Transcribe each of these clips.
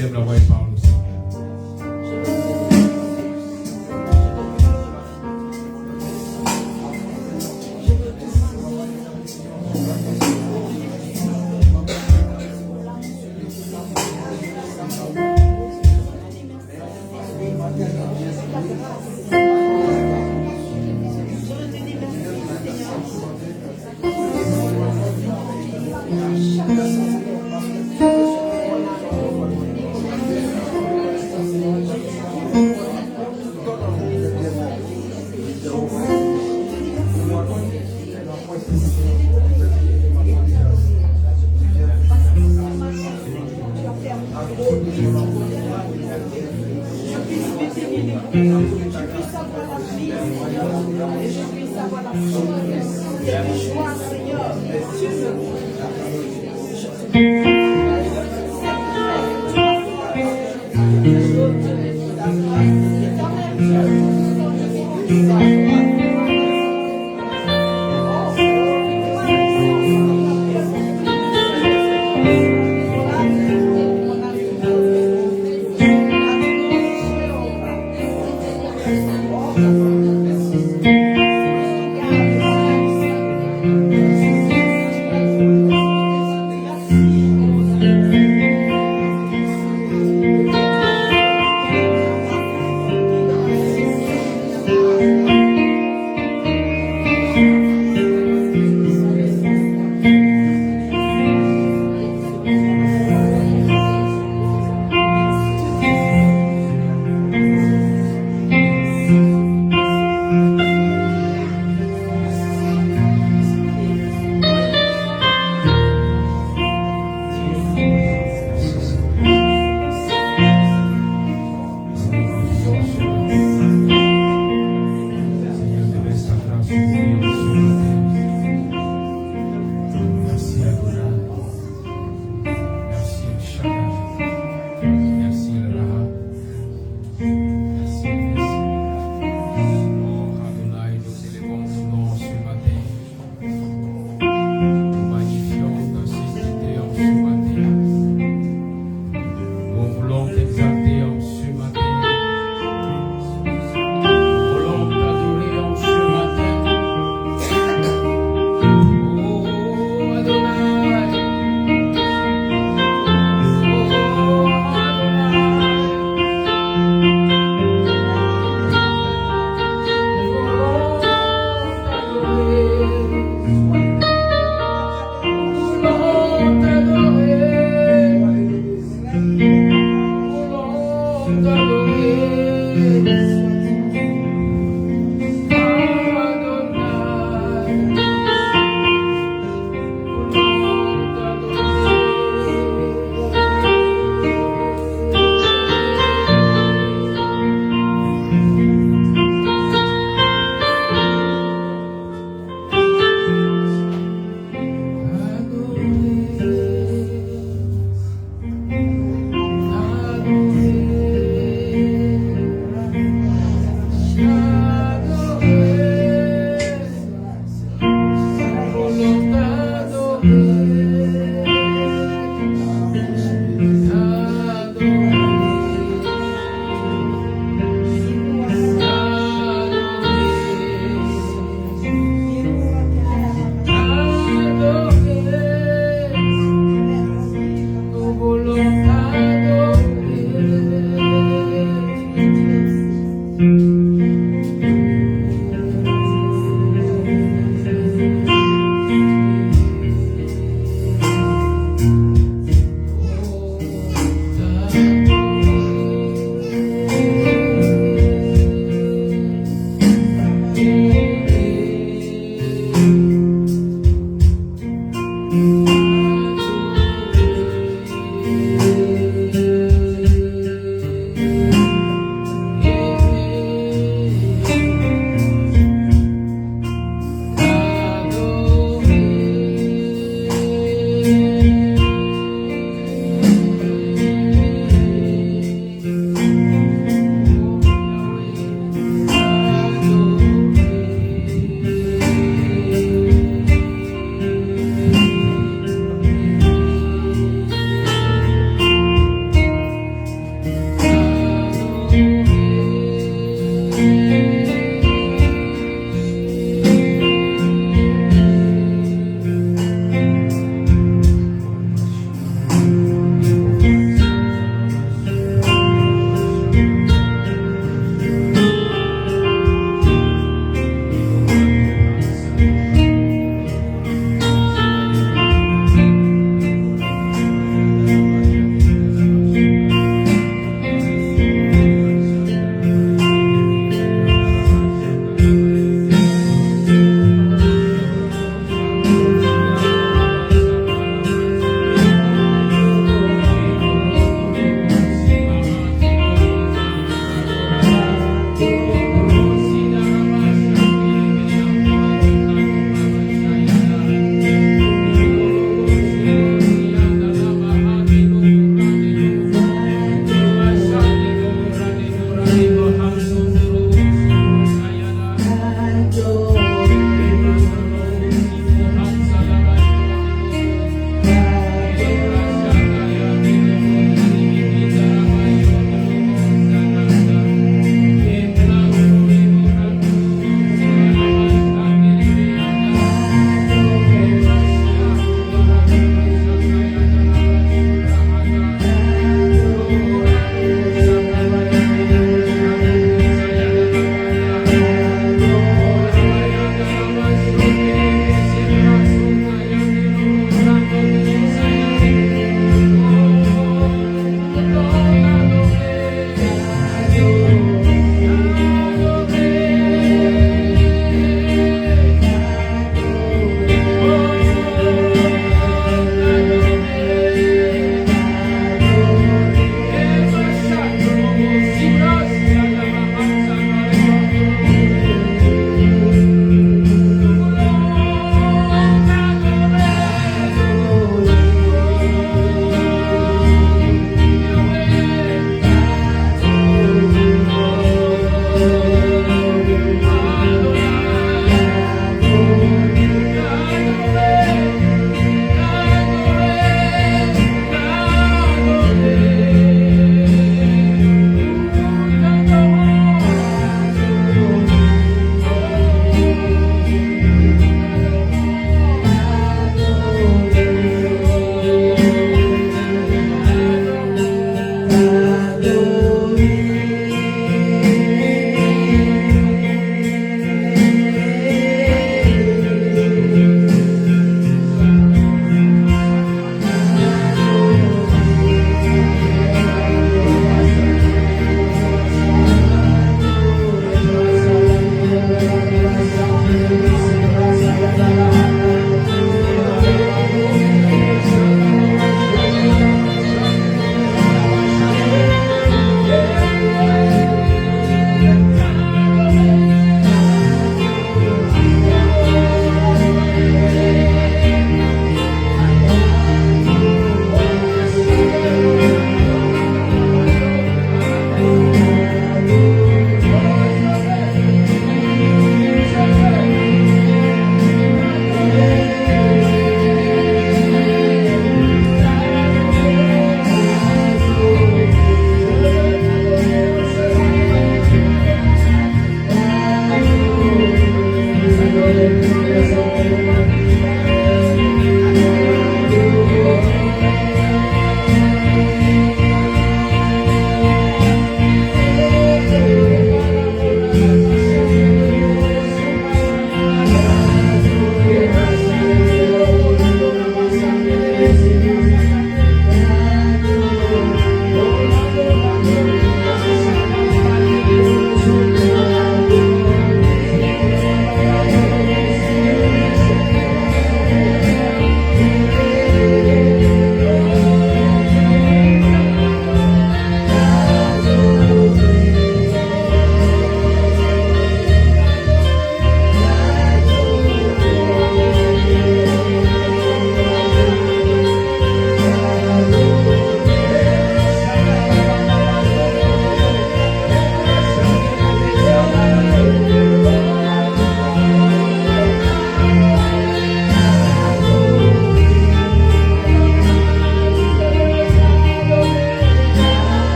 lève la voix et parle au Seigneur.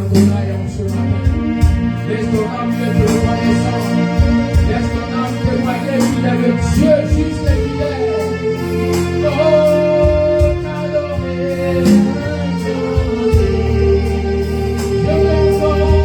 Adonai en ce matin. Laisse ton âme te reconnaissant. Laisse ton âme témoigner qu'il est le Dieu juste et fidèle. Oh, t'adorer. Je m'envole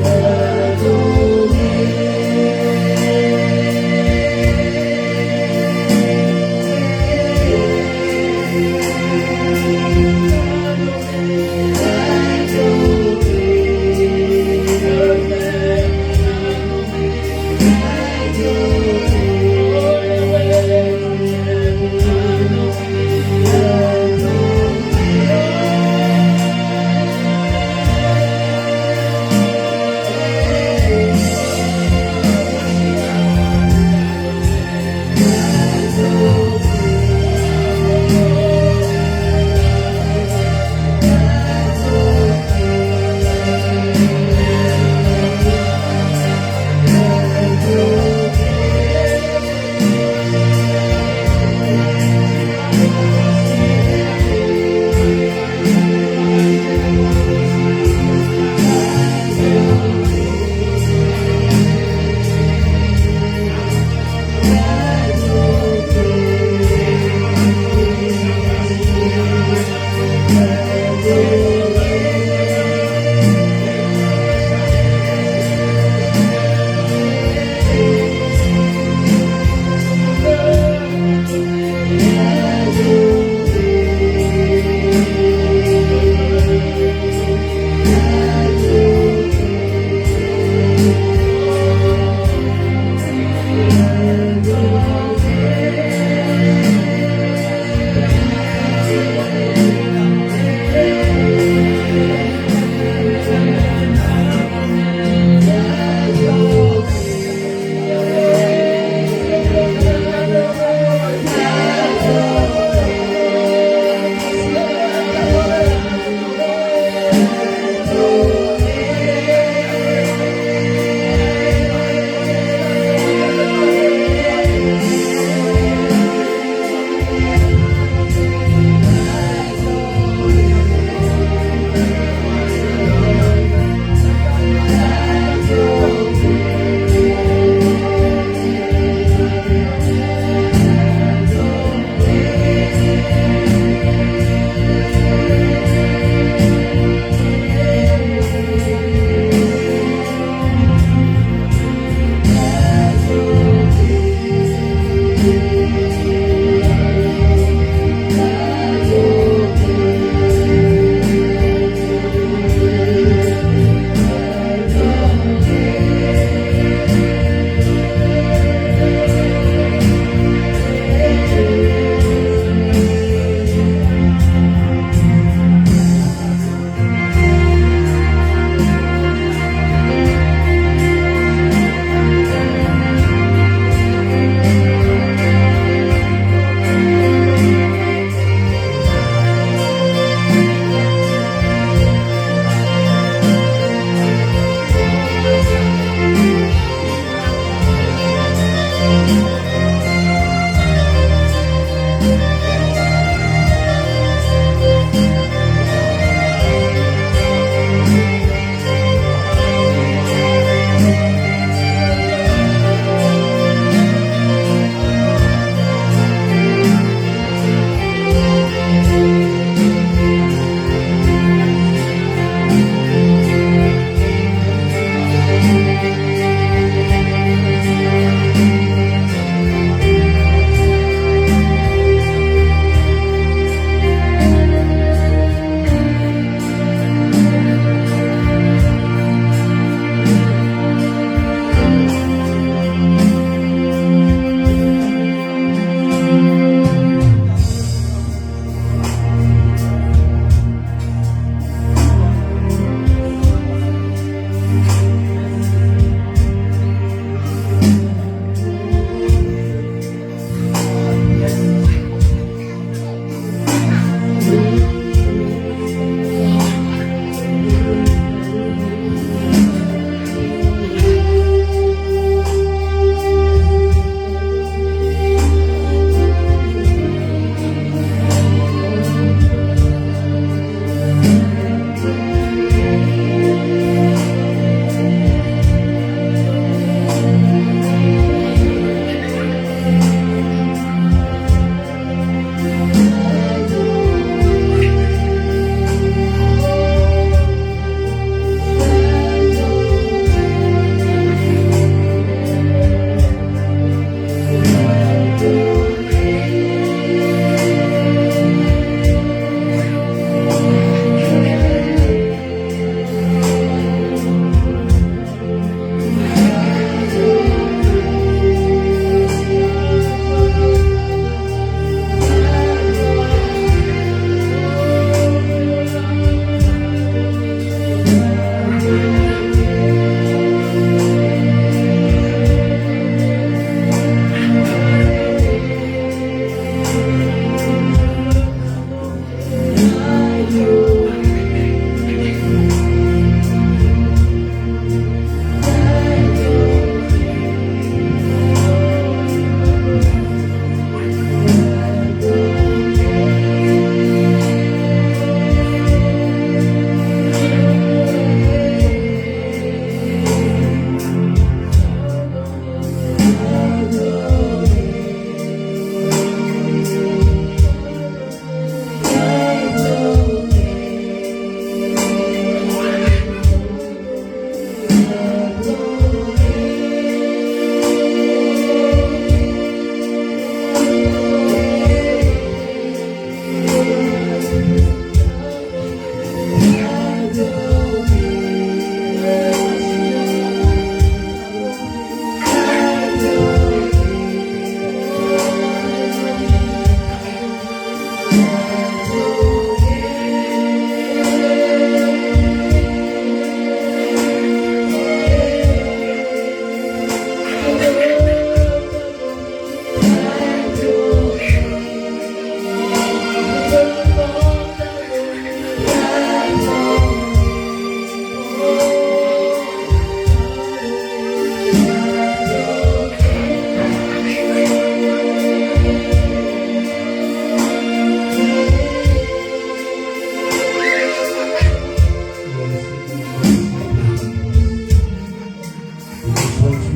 t'adorer.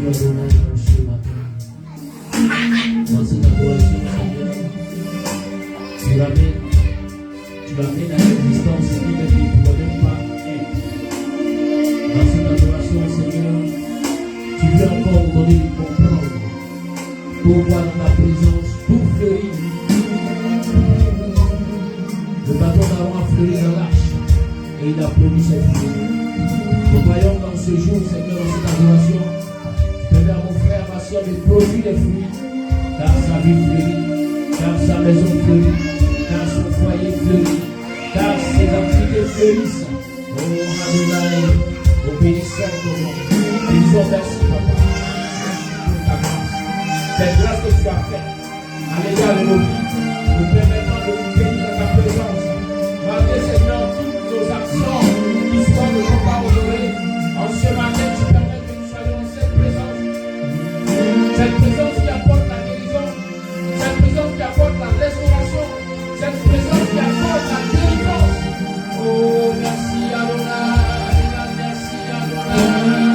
Adonai dans ce matin. Dans cette adoration, Seigneur, tu ramènes à l'existence ce qui ne pourrait même pas être. Dans cette adoration, Seigneur, tu veux encore nous donner de comprendre pour voir dans ta présence tout fleurir. Le bâton d'Aaron a fleuri dans l'arche et il a produit ses fruits. Nous voyons dans ce jour, Seigneur, dans cette adoration, tu permets à mon frère, ma soeur de produire des fruits, car sa vie fleurit, car sa maison fleurit, car son foyer fleurit, car ses activités fleurissent. Oh Adonai, obéissons ton nom. Et disons merci, Papa, pour ta grâce. Cette grâce que tu as faite à l'égard de nos vies, nous permettant de nous bénir dans ta présence. Malgré Seigneur, toutes nos actions qui sont ne vont pas honorer. En ce matin, tu permets que nous soyons dans cette présence. Cette présence qui apporte la guérison, cette présence qui apporte la restauration, cette présence qui apporte la délivrance. Oh, merci Adonai, merci Adonai.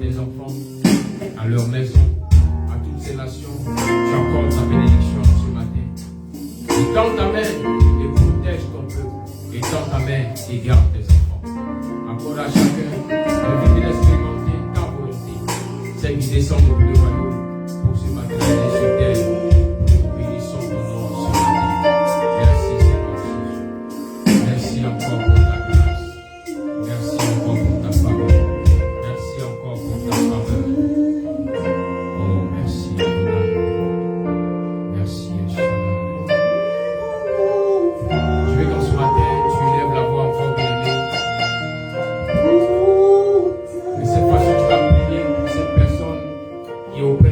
tes enfants, à leur maison, à toutes ces nations. Tu accordes ta bénédiction ce matin. Et tends ta main et protège ton peuple. Et tends ta main et garde tes enfants. Accorde à chacun le vide d'expérimenter ta volonté. Celle qui descend depuis le royaume pour ce matin et sur terre. Nous bénissons ton nom ce matin. Merci Seigneur Jésus. Merci encore pour ta grâce. Merci encore pour ta faveur. Merci encore pour ta faveur. Oh, merci Adonai. Merci Yeshua. Je veux qu'en ce matin, tu lèves la voix encore bien-aimée. Et cette fois-ci, tu vas prier pour cette personne qui est auprès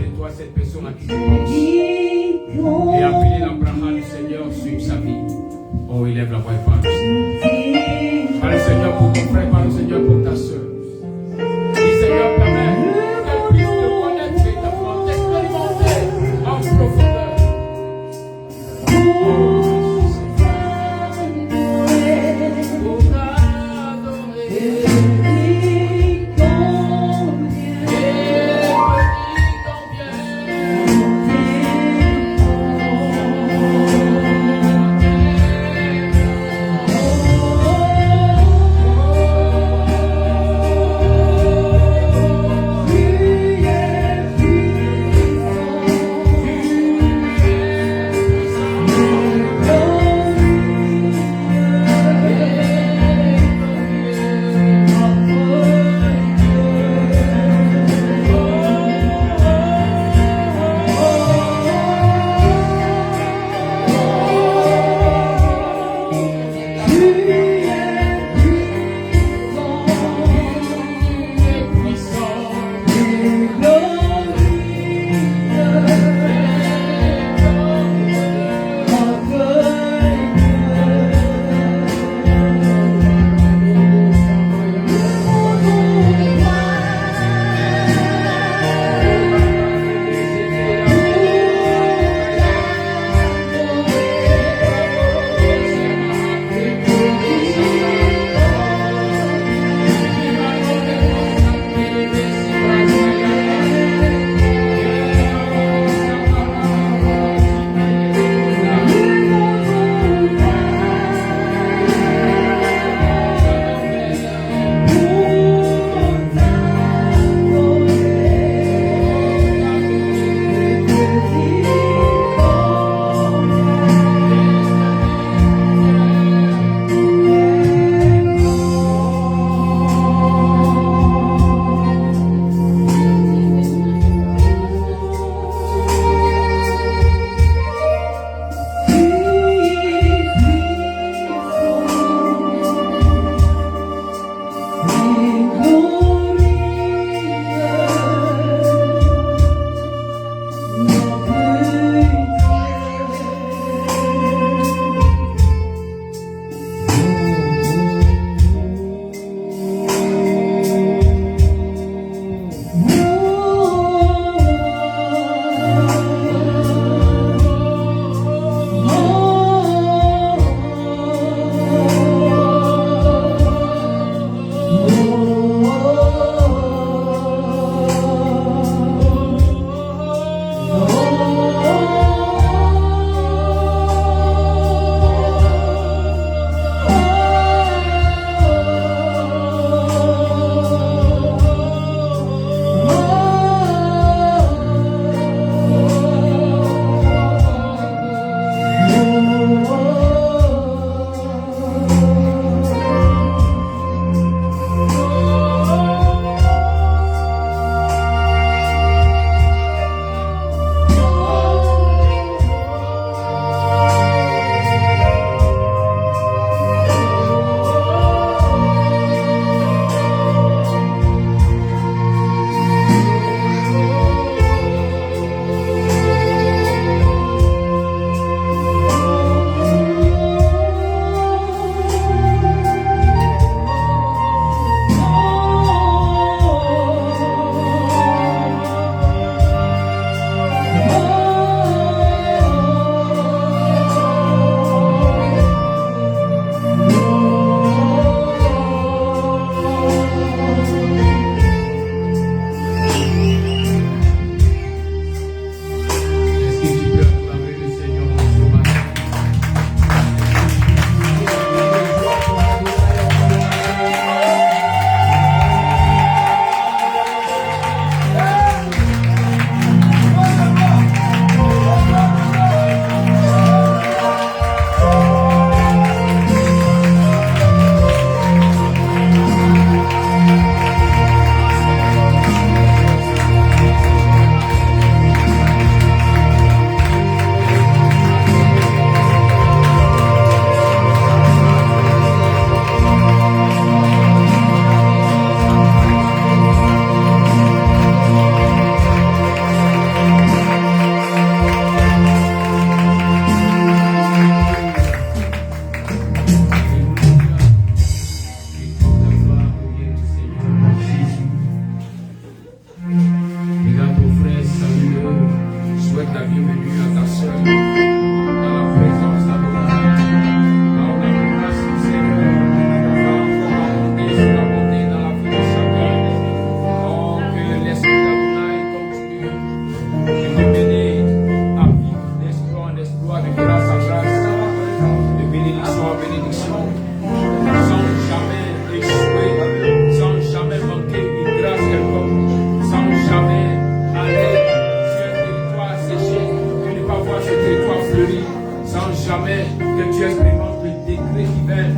jamais que tu expérimentes le décret divin,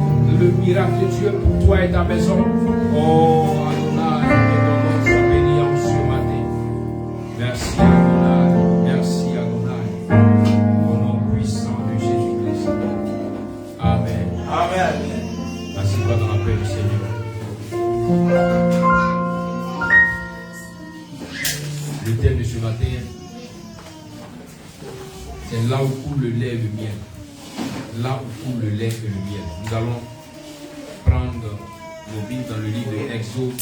le miracle de Dieu pour toi et ta maison. Oh, Adonai, que ton nom soit béni en ce matin. Merci, Adonai. Merci, Adonai. Au nom puissant de Jésus-Christ. Amen. Amen. Assieds-toi dans la paix du Seigneur. Le thème de ce matin, c'est là où coule le lait et le miel. Là où coule le lait et le miel. Nous allons prendre nos Bibles dans le livre de Exode,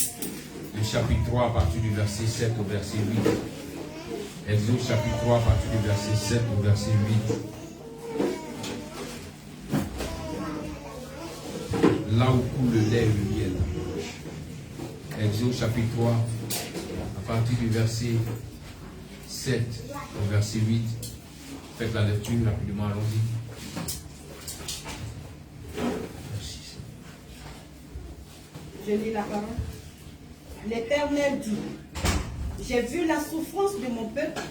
le chapitre 3 à partir du verset 7 au verset 8. Exode chapitre 3 à partir du verset 7 au verset 8. Là où coule le lait et le miel. Exode chapitre 3 à partir du verset 7 au verset 8. Faites la lecture rapidement, allons-y. Merci. Je lis la parole. L'Éternel dit, j'ai vu la souffrance de mon peuple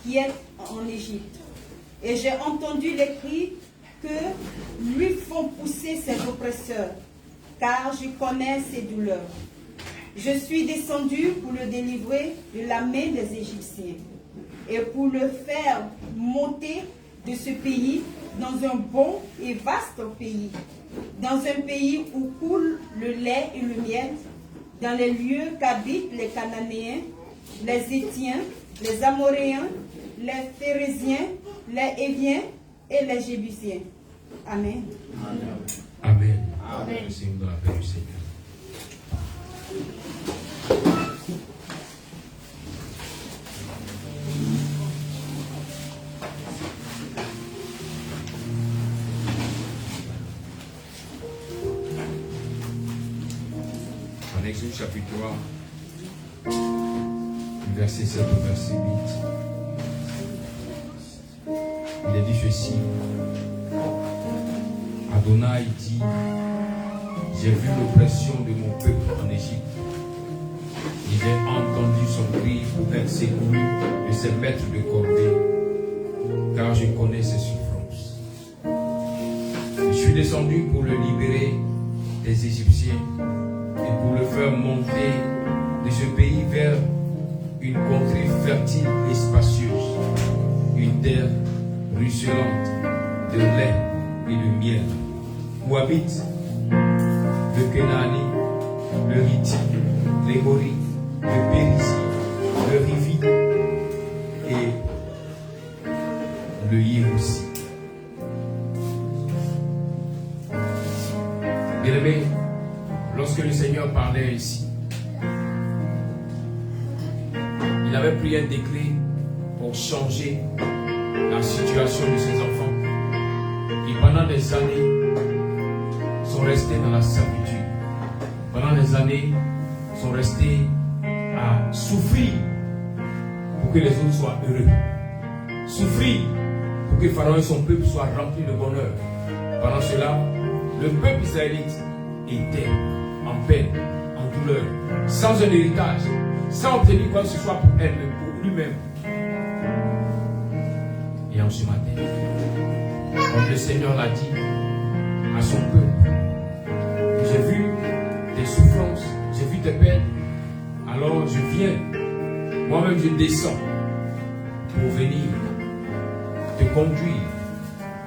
qui est en Égypte, et j'ai entendu les cris que lui font pousser ses oppresseurs, car je connais ses douleurs. Je suis descendu pour le délivrer de la main des Égyptiens, et pour le faire monter de ce pays dans un bon et vaste pays, dans un pays où coule le lait et le miel, dans les lieux qu'habitent les Cananéens, les Hétiens, les Amoréens, les Phérésiens, les Héviens et les Jébusiens. Amen. Amen. Amen. Amen. Seigneur, dans la paix du Seigneur. En Exode chapitre 3, verset 7 au verset 8, il est dit ceci. Adonai dit, j'ai vu l'oppression de mon peuple en Égypte. Et j'ai entendu son cri pour être secouru de ses maîtres de corvée, car je connais ses souffrances. Je suis descendu pour le libérer des Égyptiens et pour le faire monter de ce pays vers une contrée fertile et spacieuse, une terre ruisselante de lait et de miel, où habitent le Kénani, le Hitti, l'Émori, le Périzi, le Rivi et le Yéroussi. Bien-aimé, lorsque le Seigneur parlait ainsi, il avait pris un décret pour changer la situation de ses enfants qui pendant des années sont restés dans la servitude. Pendant des années sont restés à souffrir pour que les autres soient heureux. Souffrir pour que Pharaon et son peuple soient remplis de bonheur. Pendant cela, le peuple israélite était en peine, en douleur, sans un héritage, sans obtenir quoi que ce soit pour elle-même, pour lui-même. Et en ce matin, comme le Seigneur l'a dit à son peuple, j'ai vu tes souffrances, j'ai vu tes peines, alors je viens, moi-même je descends pour venir te conduire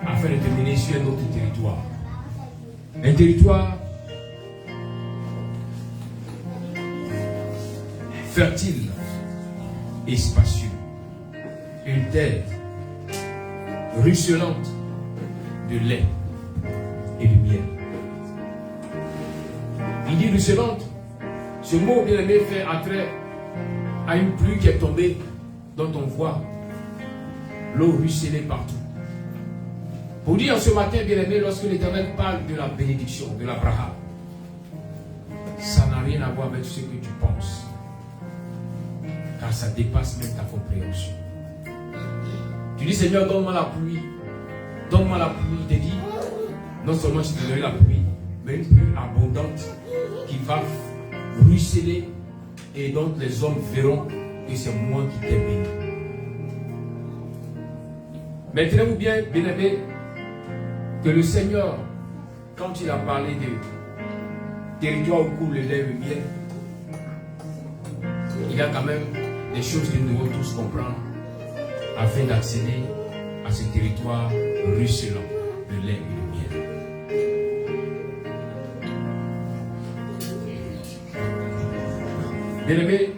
afin de te mener sur un autre territoire. Un territoire fertile et spacieux. Une terre ruisselante de lait et de miel. Il dit ruisselante. Ce mot bien aimé fait attrait à une pluie qui est tombée dont on voit l'eau ruisseler partout. Pour dire ce matin, bien aimé, lorsque l'Éternel parle de la bénédiction, de l'Abraham, ça n'a rien à voir avec ce que tu penses. Car ça dépasse même ta compréhension. Tu dis, Seigneur, donne-moi la pluie. Donne-moi la pluie. Il te dit, non seulement je te donnerai la pluie, mais une pluie abondante qui va ruisseler et donc les hommes verront que c'est moi qui t'ai béni. Mais tenez-vous bien, bien-aimés, que le Seigneur, quand il a parlé de territoire où coule le lait et le miel, il y a quand même des choses que nous devons tous comprendre afin d'accéder à ce territoire ruisselant de lait et de miel. Bien aimé,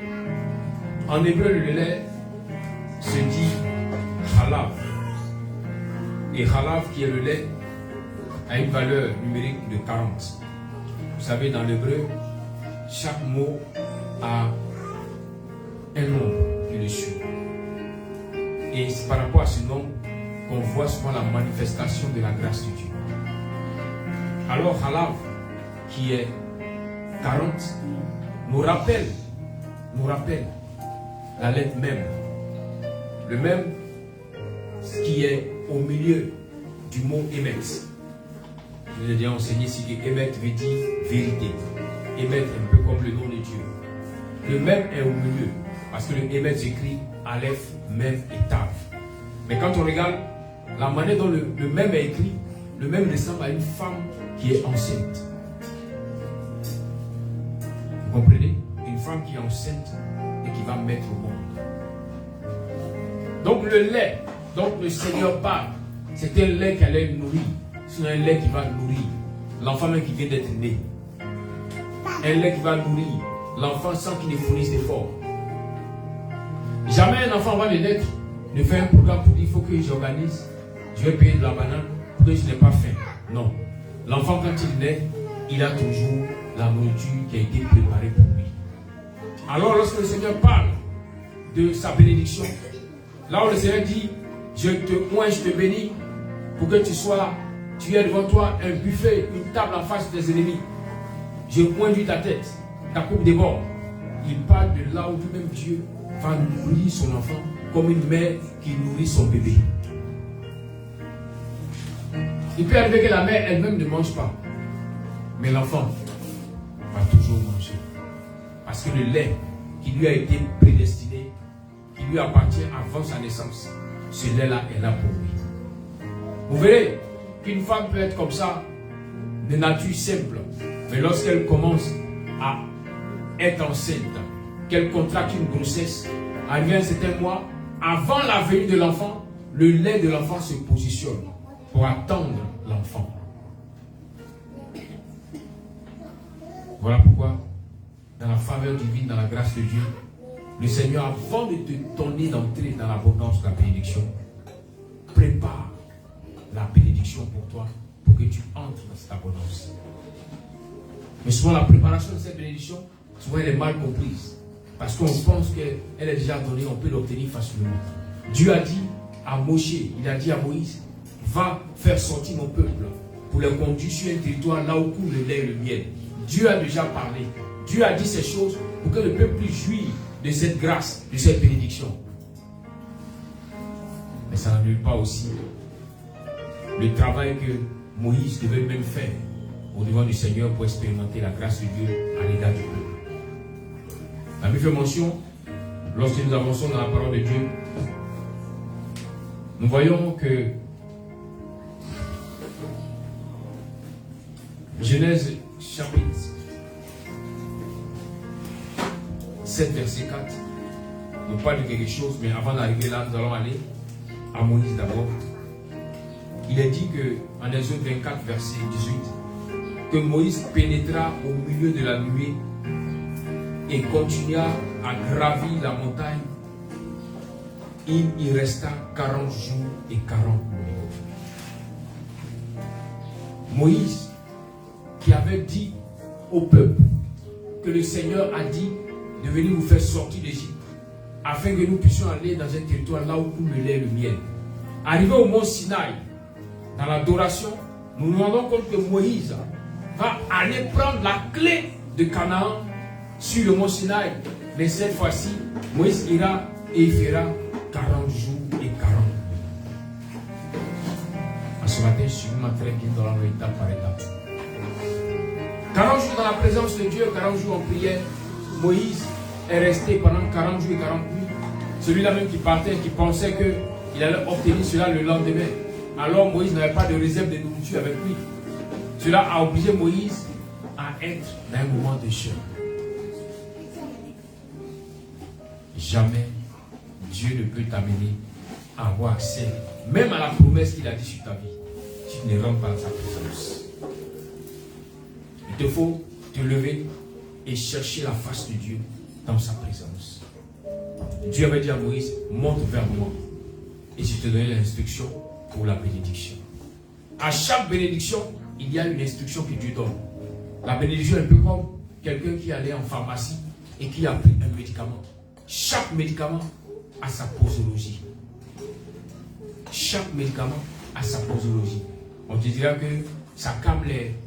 en hébreu le lait se dit halav. Et halav, qui est le lait, a une valeur numérique de 40. Vous savez, dans l'hébreu, chaque mot a un nombre qui le suit. Et c'est par rapport à ce nombre qu'on voit souvent la manifestation de la grâce de Dieu. Alors, halav, qui est 40, nous rappelle la lettre même. Le même qui est au milieu du mot émet. Je vous ai déjà enseigné ici que émet veut dire vérité. Émet un peu comme le nom de Dieu. Le même est au milieu. Parce que le émet s'écrit Aleph, Mem et Tav. Mais quand on regarde la manière dont le même est écrit, le même ressemble à une femme qui est enceinte. Vous comprenez? Une femme qui est enceinte et qui va mettre au monde. Donc le lait, donc le Seigneur parle, c'est un lait qui allait nourrir. C'est un lait qui va nourrir l'enfant même qui vient d'être né. Un lait qui va nourrir l'enfant sans qu'il ne fournisse d'efforts. Jamais un enfant va le naître ne fait un programme pour dire il faut que j'organise, je vais payer de la banane pour que je n'ai pas faim. Non. L'enfant quand il naît, il a toujours la nourriture qui a été préparée pour lui. Alors lorsque le Seigneur parle de sa bénédiction, là où le Seigneur dit je te bénis pour que tu aies devant toi un buffet, une table en face de tes ennemis. Je conduis ta tête, ta coupe déborde. Il parle de là où lui-même Dieu va nourrir son enfant comme une mère qui nourrit son bébé. Il peut arriver que la mère elle-même ne mange pas, mais l'enfant va toujours manger. Parce que le lait qui lui a été prédestiné, qui lui appartient avant sa naissance, ce lait-là est là pour lui. Vous verrez qu'une femme peut être comme ça, de nature simple, mais lorsqu'elle commence à être enceinte, qu'elle contracte une grossesse, arrivé à un certain mois, avant la venue de l'enfant, le lait de l'enfant se positionne pour attendre l'enfant. Voilà pourquoi, dans la faveur divine, dans la grâce de Dieu, le Seigneur, avant de te donner d'entrer dans l'abondance de la bénédiction, prépare la bénédiction pour toi, pour que tu entres dans cette abondance. Mais souvent, la préparation de cette bénédiction, souvent elle est mal comprise. Parce qu'on pense qu'elle est déjà donnée, on peut l'obtenir facilement. Dieu a dit à Moshe, il a dit à Moïse, va faire sortir mon peuple pour les conduire sur un territoire là où coule le lait et le miel. Dieu a déjà parlé. Dieu a dit ces choses pour que le peuple puisse jouir de cette grâce, de cette bénédiction. Mais ça n'annule pas aussi le travail que Moïse devait même faire au devant du Seigneur pour expérimenter la grâce de Dieu à l'égard du peuple. La Bible fait mention, lorsque nous avançons dans la parole de Dieu, nous voyons que Genèse chapitre 7, verset 4 nous parle de quelque chose, mais avant d'arriver là, nous allons aller à Moïse d'abord. Il est dit que, en Exode 24, verset 18, que Moïse pénétra au milieu de la nuée et continua à gravir la montagne. Il y resta 40 jours et 40 nuits. Moïse, qui avait dit au peuple que le Seigneur a dit de venir vous faire sortir d'Égypte, afin que nous puissions aller dans un territoire là où coule le lait et le miel. Arrivé au mont Sinaï, dans l'adoration, nous nous rendons compte que Moïse va aller prendre la clé de Canaan sur le mont Sinaï. Mais cette fois-ci, Moïse ira et il fera 40 jours et 40 nuits. Ce matin, suivez-moi très bien dans l'étape par étape. 40 jours dans la présence de Dieu, 40 jours en prière. Moïse est resté pendant 40 jours et 40 nuits. Celui-là même qui partait, qui pensait qu'il allait obtenir cela le lendemain. Alors Moïse n'avait pas de réserve de nourriture avec lui. Cela a obligé Moïse à être dans un moment de jeûne. Jamais Dieu ne peut t'amener à avoir accès, même à la promesse qu'il a dit sur ta vie. Tu ne rentres pas dans sa présence. Il te faut te lever et chercher la face de Dieu dans sa présence. Dieu avait dit à Moïse, monte vers moi et je te donnerai l'instruction pour la bénédiction. À chaque bénédiction, il y a une instruction que Dieu donne. La bénédiction est un peu comme quelqu'un qui allait en pharmacie et qui a pris un médicament. Chaque médicament a sa posologie. Chaque médicament a sa posologie. On te dira que ça calme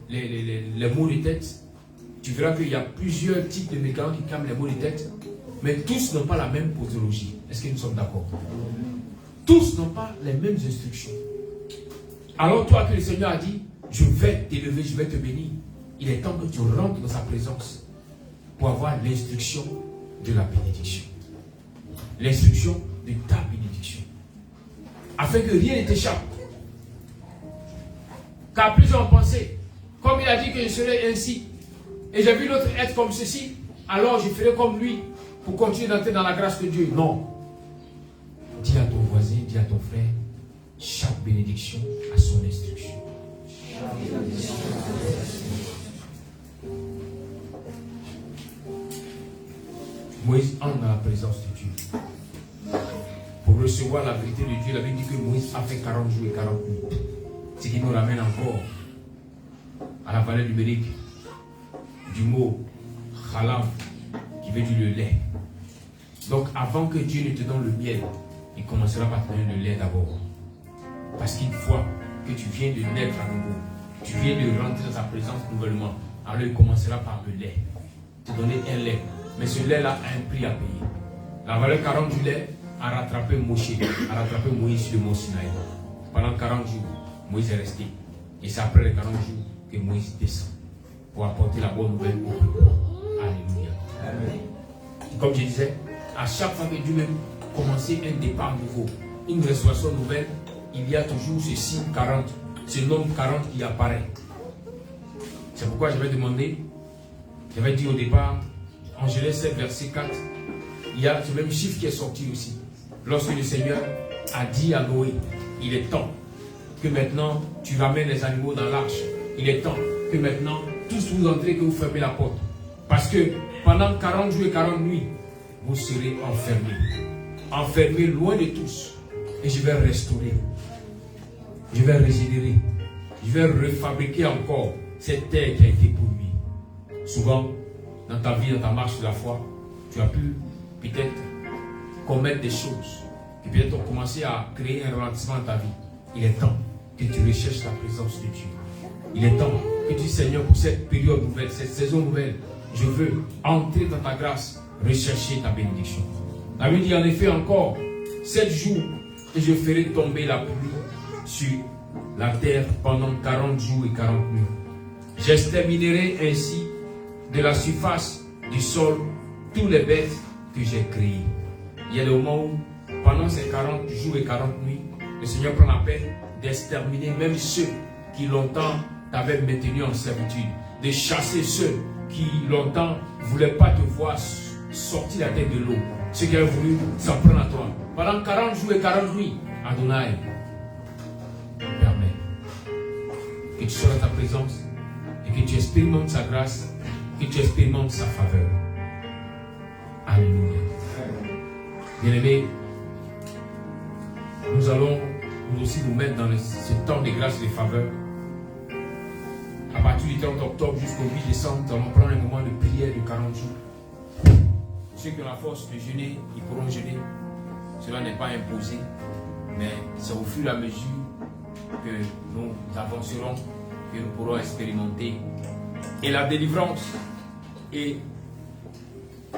les maux de tête. Tu verras qu'il y a plusieurs types de médicaments qui calment les maux de tête, mais tous n'ont pas la même posologie. Est-ce que nous sommes d'accord? Tous n'ont pas les mêmes instructions. Alors toi que le Seigneur a dit, je vais t'élever, je vais te bénir, il est temps que tu rentres dans sa présence pour avoir l'instruction de la bénédiction. L'instruction de ta bénédiction. Afin que rien ne t'échappe. Car plusieurs ont pensé, comme il a dit que je serais ainsi, et j'ai vu l'autre être comme ceci, alors je ferai comme lui pour continuer d'entrer dans la grâce de Dieu. Non. Dis à ton voisin, dis à ton frère, chaque bénédiction a son instruction. Moïse entre dans la présence de Dieu. Pour recevoir la vérité de Dieu, la Bible dit que Moïse a fait 40 jours et 40 nuits. Ce qui nous ramène encore à la valeur numérique du mot khalam, qui veut dire le lait. Donc avant que Dieu ne te donne le miel, il commencera par te donner le lait d'abord. Parce qu'une fois que tu viens de naître à nouveau, tu viens de rentrer dans sa présence nouvellement, alors il commencera par le lait. Te donner un lait. Mais ce lait-là a un prix à payer. La valeur 40 du lait a rattrapé Moshe, a rattrapé Moïse sur le mont Sinaï. Pendant 40 jours, Moïse est resté. Et c'est après les 40 jours que Moïse descend pour apporter la bonne nouvelle au peuple. Alléluia. Amen. Comme je disais, à chaque fois que Dieu même commençait un départ nouveau, une restauration nouvelle, il y a toujours ce signe 40, ce nombre 40 qui apparaît. C'est pourquoi j'avais demandé, j'avais dit au départ, en Genèse 7, verset 4, il y a ce même chiffre qui est sorti aussi. Lorsque le Seigneur a dit à Noé, il est temps que maintenant tu ramènes les animaux dans l'arche. Il est temps que maintenant tous vous entrez, que vous fermez la porte. Parce que pendant 40 jours et 40 nuits, vous serez enfermés. Enfermés loin de tous. Et je vais restaurer. Je vais régénérer. Je vais refabriquer encore cette terre qui a été polluée. Souvent, dans ta vie, dans ta marche de la foi, tu as pu peut-être commettre des choses qui peut-être ont commencé à créer un ralentissement dans ta vie. Il est temps que tu recherches la présence de Dieu. Il est temps que tu dis, Seigneur, pour cette période nouvelle, cette saison nouvelle, je veux entrer dans ta grâce, rechercher ta bénédiction. La Bible dit en effet encore 7 jours et je ferai tomber la pluie sur la terre pendant 40 jours et 40 nuits. J'exterminerai ainsi de la surface du sol tous les bêtes que j'ai créées. Il y a des moments où, pendant ces 40 jours et 40 nuits, le Seigneur prend la peine d'exterminer même ceux qui longtemps t'avaient maintenu en servitude, de chasser ceux qui longtemps ne voulaient pas te voir sortir la tête de l'eau, ceux qui avaient voulu s'en prendre à toi. Pendant 40 jours et 40 nuits, Adonai permet que tu sois dans ta présence et que tu expérimentes sa grâce, que tu expérimentes sa faveur. Alléluia. Bien-aimés, nous allons nous aussi nous mettre dans ce temps de grâce et de faveur. À partir du 30 octobre jusqu'au 8 décembre, nous allons prendre un moment de prière de 40 jours. Ceux qui ont la force de jeûner, ils pourront jeûner. Cela n'est pas imposé, mais c'est au fur et à mesure que nous avancerons, que nous pourrons expérimenter. Et la délivrance et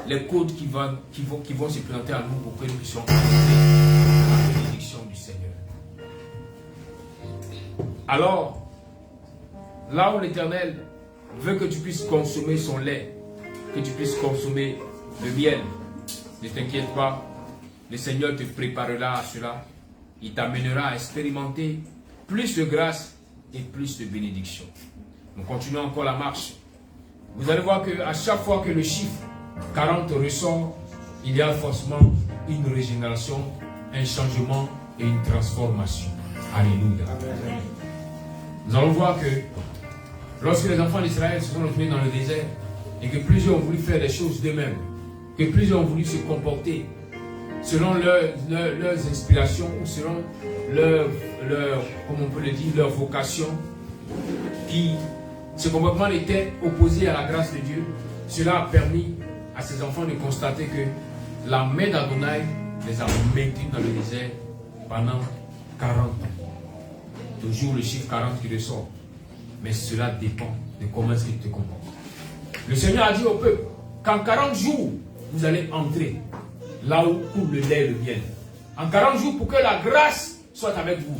les codes qui vont se présenter à nous pour que nous puissions entrer dans la bénédiction du Seigneur. Alors, là où l'Éternel veut que tu puisses consommer son lait, que tu puisses consommer le miel, ne t'inquiète pas, le Seigneur te préparera à cela. Il t'amènera à expérimenter plus de grâce et plus de bénédiction. Nous continuons encore la marche. Vous allez voir qu'à chaque fois que le chiffre 40 ressort, il y a forcément une régénération, un changement et une transformation. Alléluia. Nous allons voir que lorsque les enfants d'Israël se sont retrouvés dans le désert et que plusieurs ont voulu faire des choses d'eux-mêmes, que plusieurs ont voulu se comporter selon leurs inspirations ou selon comment on peut le dire, leur vocation, ce comportement était opposé à la grâce de Dieu. Cela a permis à ces enfants de constater que la main d'Adonai les a maintenus dans le désert pendant 40 ans. Toujours le chiffre 40 qui ressort. Mais cela dépend de comment est-ce que tu te comportes. Le Seigneur a dit au peuple qu'en 40 jours, vous allez entrer là où coule le lait et le miel. En 40 jours pour que la grâce soit avec vous.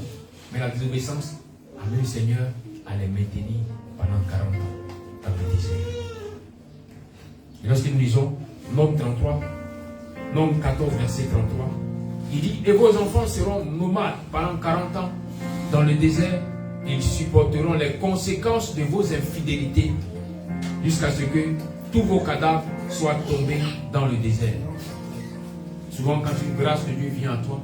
Mais la désobéissance a mis le Seigneur à les maintenir pendant 40 ans dans le désert. Et lorsque nous lisons Nombre 33, Nombre 14, verset 33, il dit: et vos enfants seront nomades pendant 40 ans dans le désert, et ils supporteront les conséquences de vos infidélités jusqu'à ce que tous vos cadavres soient tombés dans le désert. Souvent, quand une grâce de Dieu vient à toi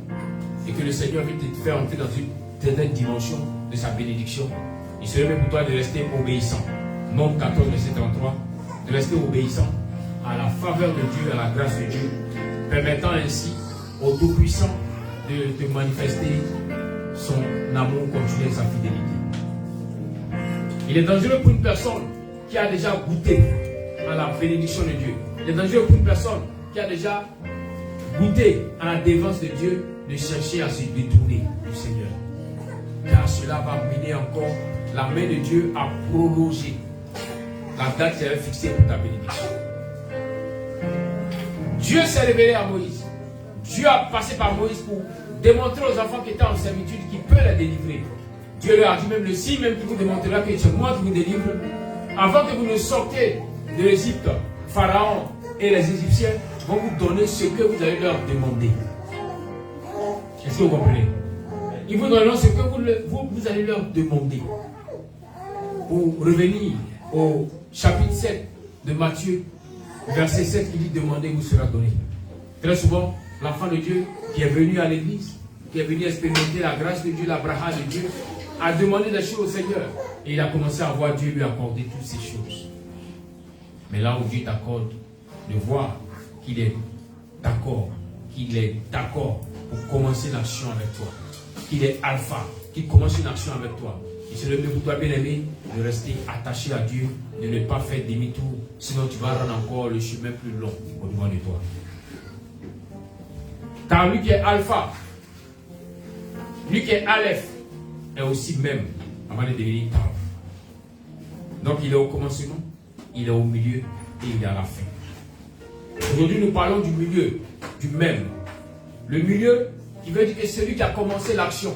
et que le Seigneur veut te faire entrer dans une certaine dimension de sa bénédiction, il serait mieux pour toi de rester obéissant. Nombre 14, verset 33, de rester obéissant à la faveur de Dieu, à la grâce de Dieu, permettant ainsi au Tout-Puissant de manifester son amour continuel et sa fidélité. Il est dangereux pour une personne qui a déjà goûté à la bénédiction de Dieu. Il est dangereux pour une personne qui a déjà goûté à la défense de Dieu de chercher à se détourner du Seigneur. Car cela va mener encore la main de Dieu à prolonger la date qui avait fixée pour ta bénédiction. Dieu s'est révélé à Moïse. Dieu a passé par Moïse pour démontrer aux enfants qui étaient en servitude qu'il peut les délivrer. Dieu leur a dit même le signe même qui vous démontrera que c'est moi qui vous délivre. Avant que vous ne sortiez de l'Égypte, Pharaon et les Égyptiens vont vous donner ce que vous allez leur demander. Est-ce que vous comprenez? Ils vous donneront ce que vous allez leur demander. Pour revenir au chapitre 7 de Matthieu, verset 7 qui dit: demandez, vous sera donné. Très souvent, l'enfant de Dieu qui est venu à l'église, qui est venu expérimenter la grâce de Dieu, la bracha de Dieu, a demandé des choses au Seigneur. Et il a commencé à voir Dieu lui accorder toutes ces choses. Mais là où Dieu t'accorde de voir qu'il est d'accord pour commencer l'action avec toi, qu'il est alpha, qu'il commence une action avec toi. Il serait mieux pour toi, bien-aimé, de rester attaché à Dieu, de ne pas faire demi-tour, sinon tu vas rendre encore le chemin plus long au devant de toi. Car lui qui est alpha, lui qui est aleph, est aussi même avant de devenir Tav. Donc il est au commencement, il est au milieu et il est à la fin. Aujourd'hui nous parlons du milieu, du même. Le milieu qui veut dire que celui qui a commencé l'action,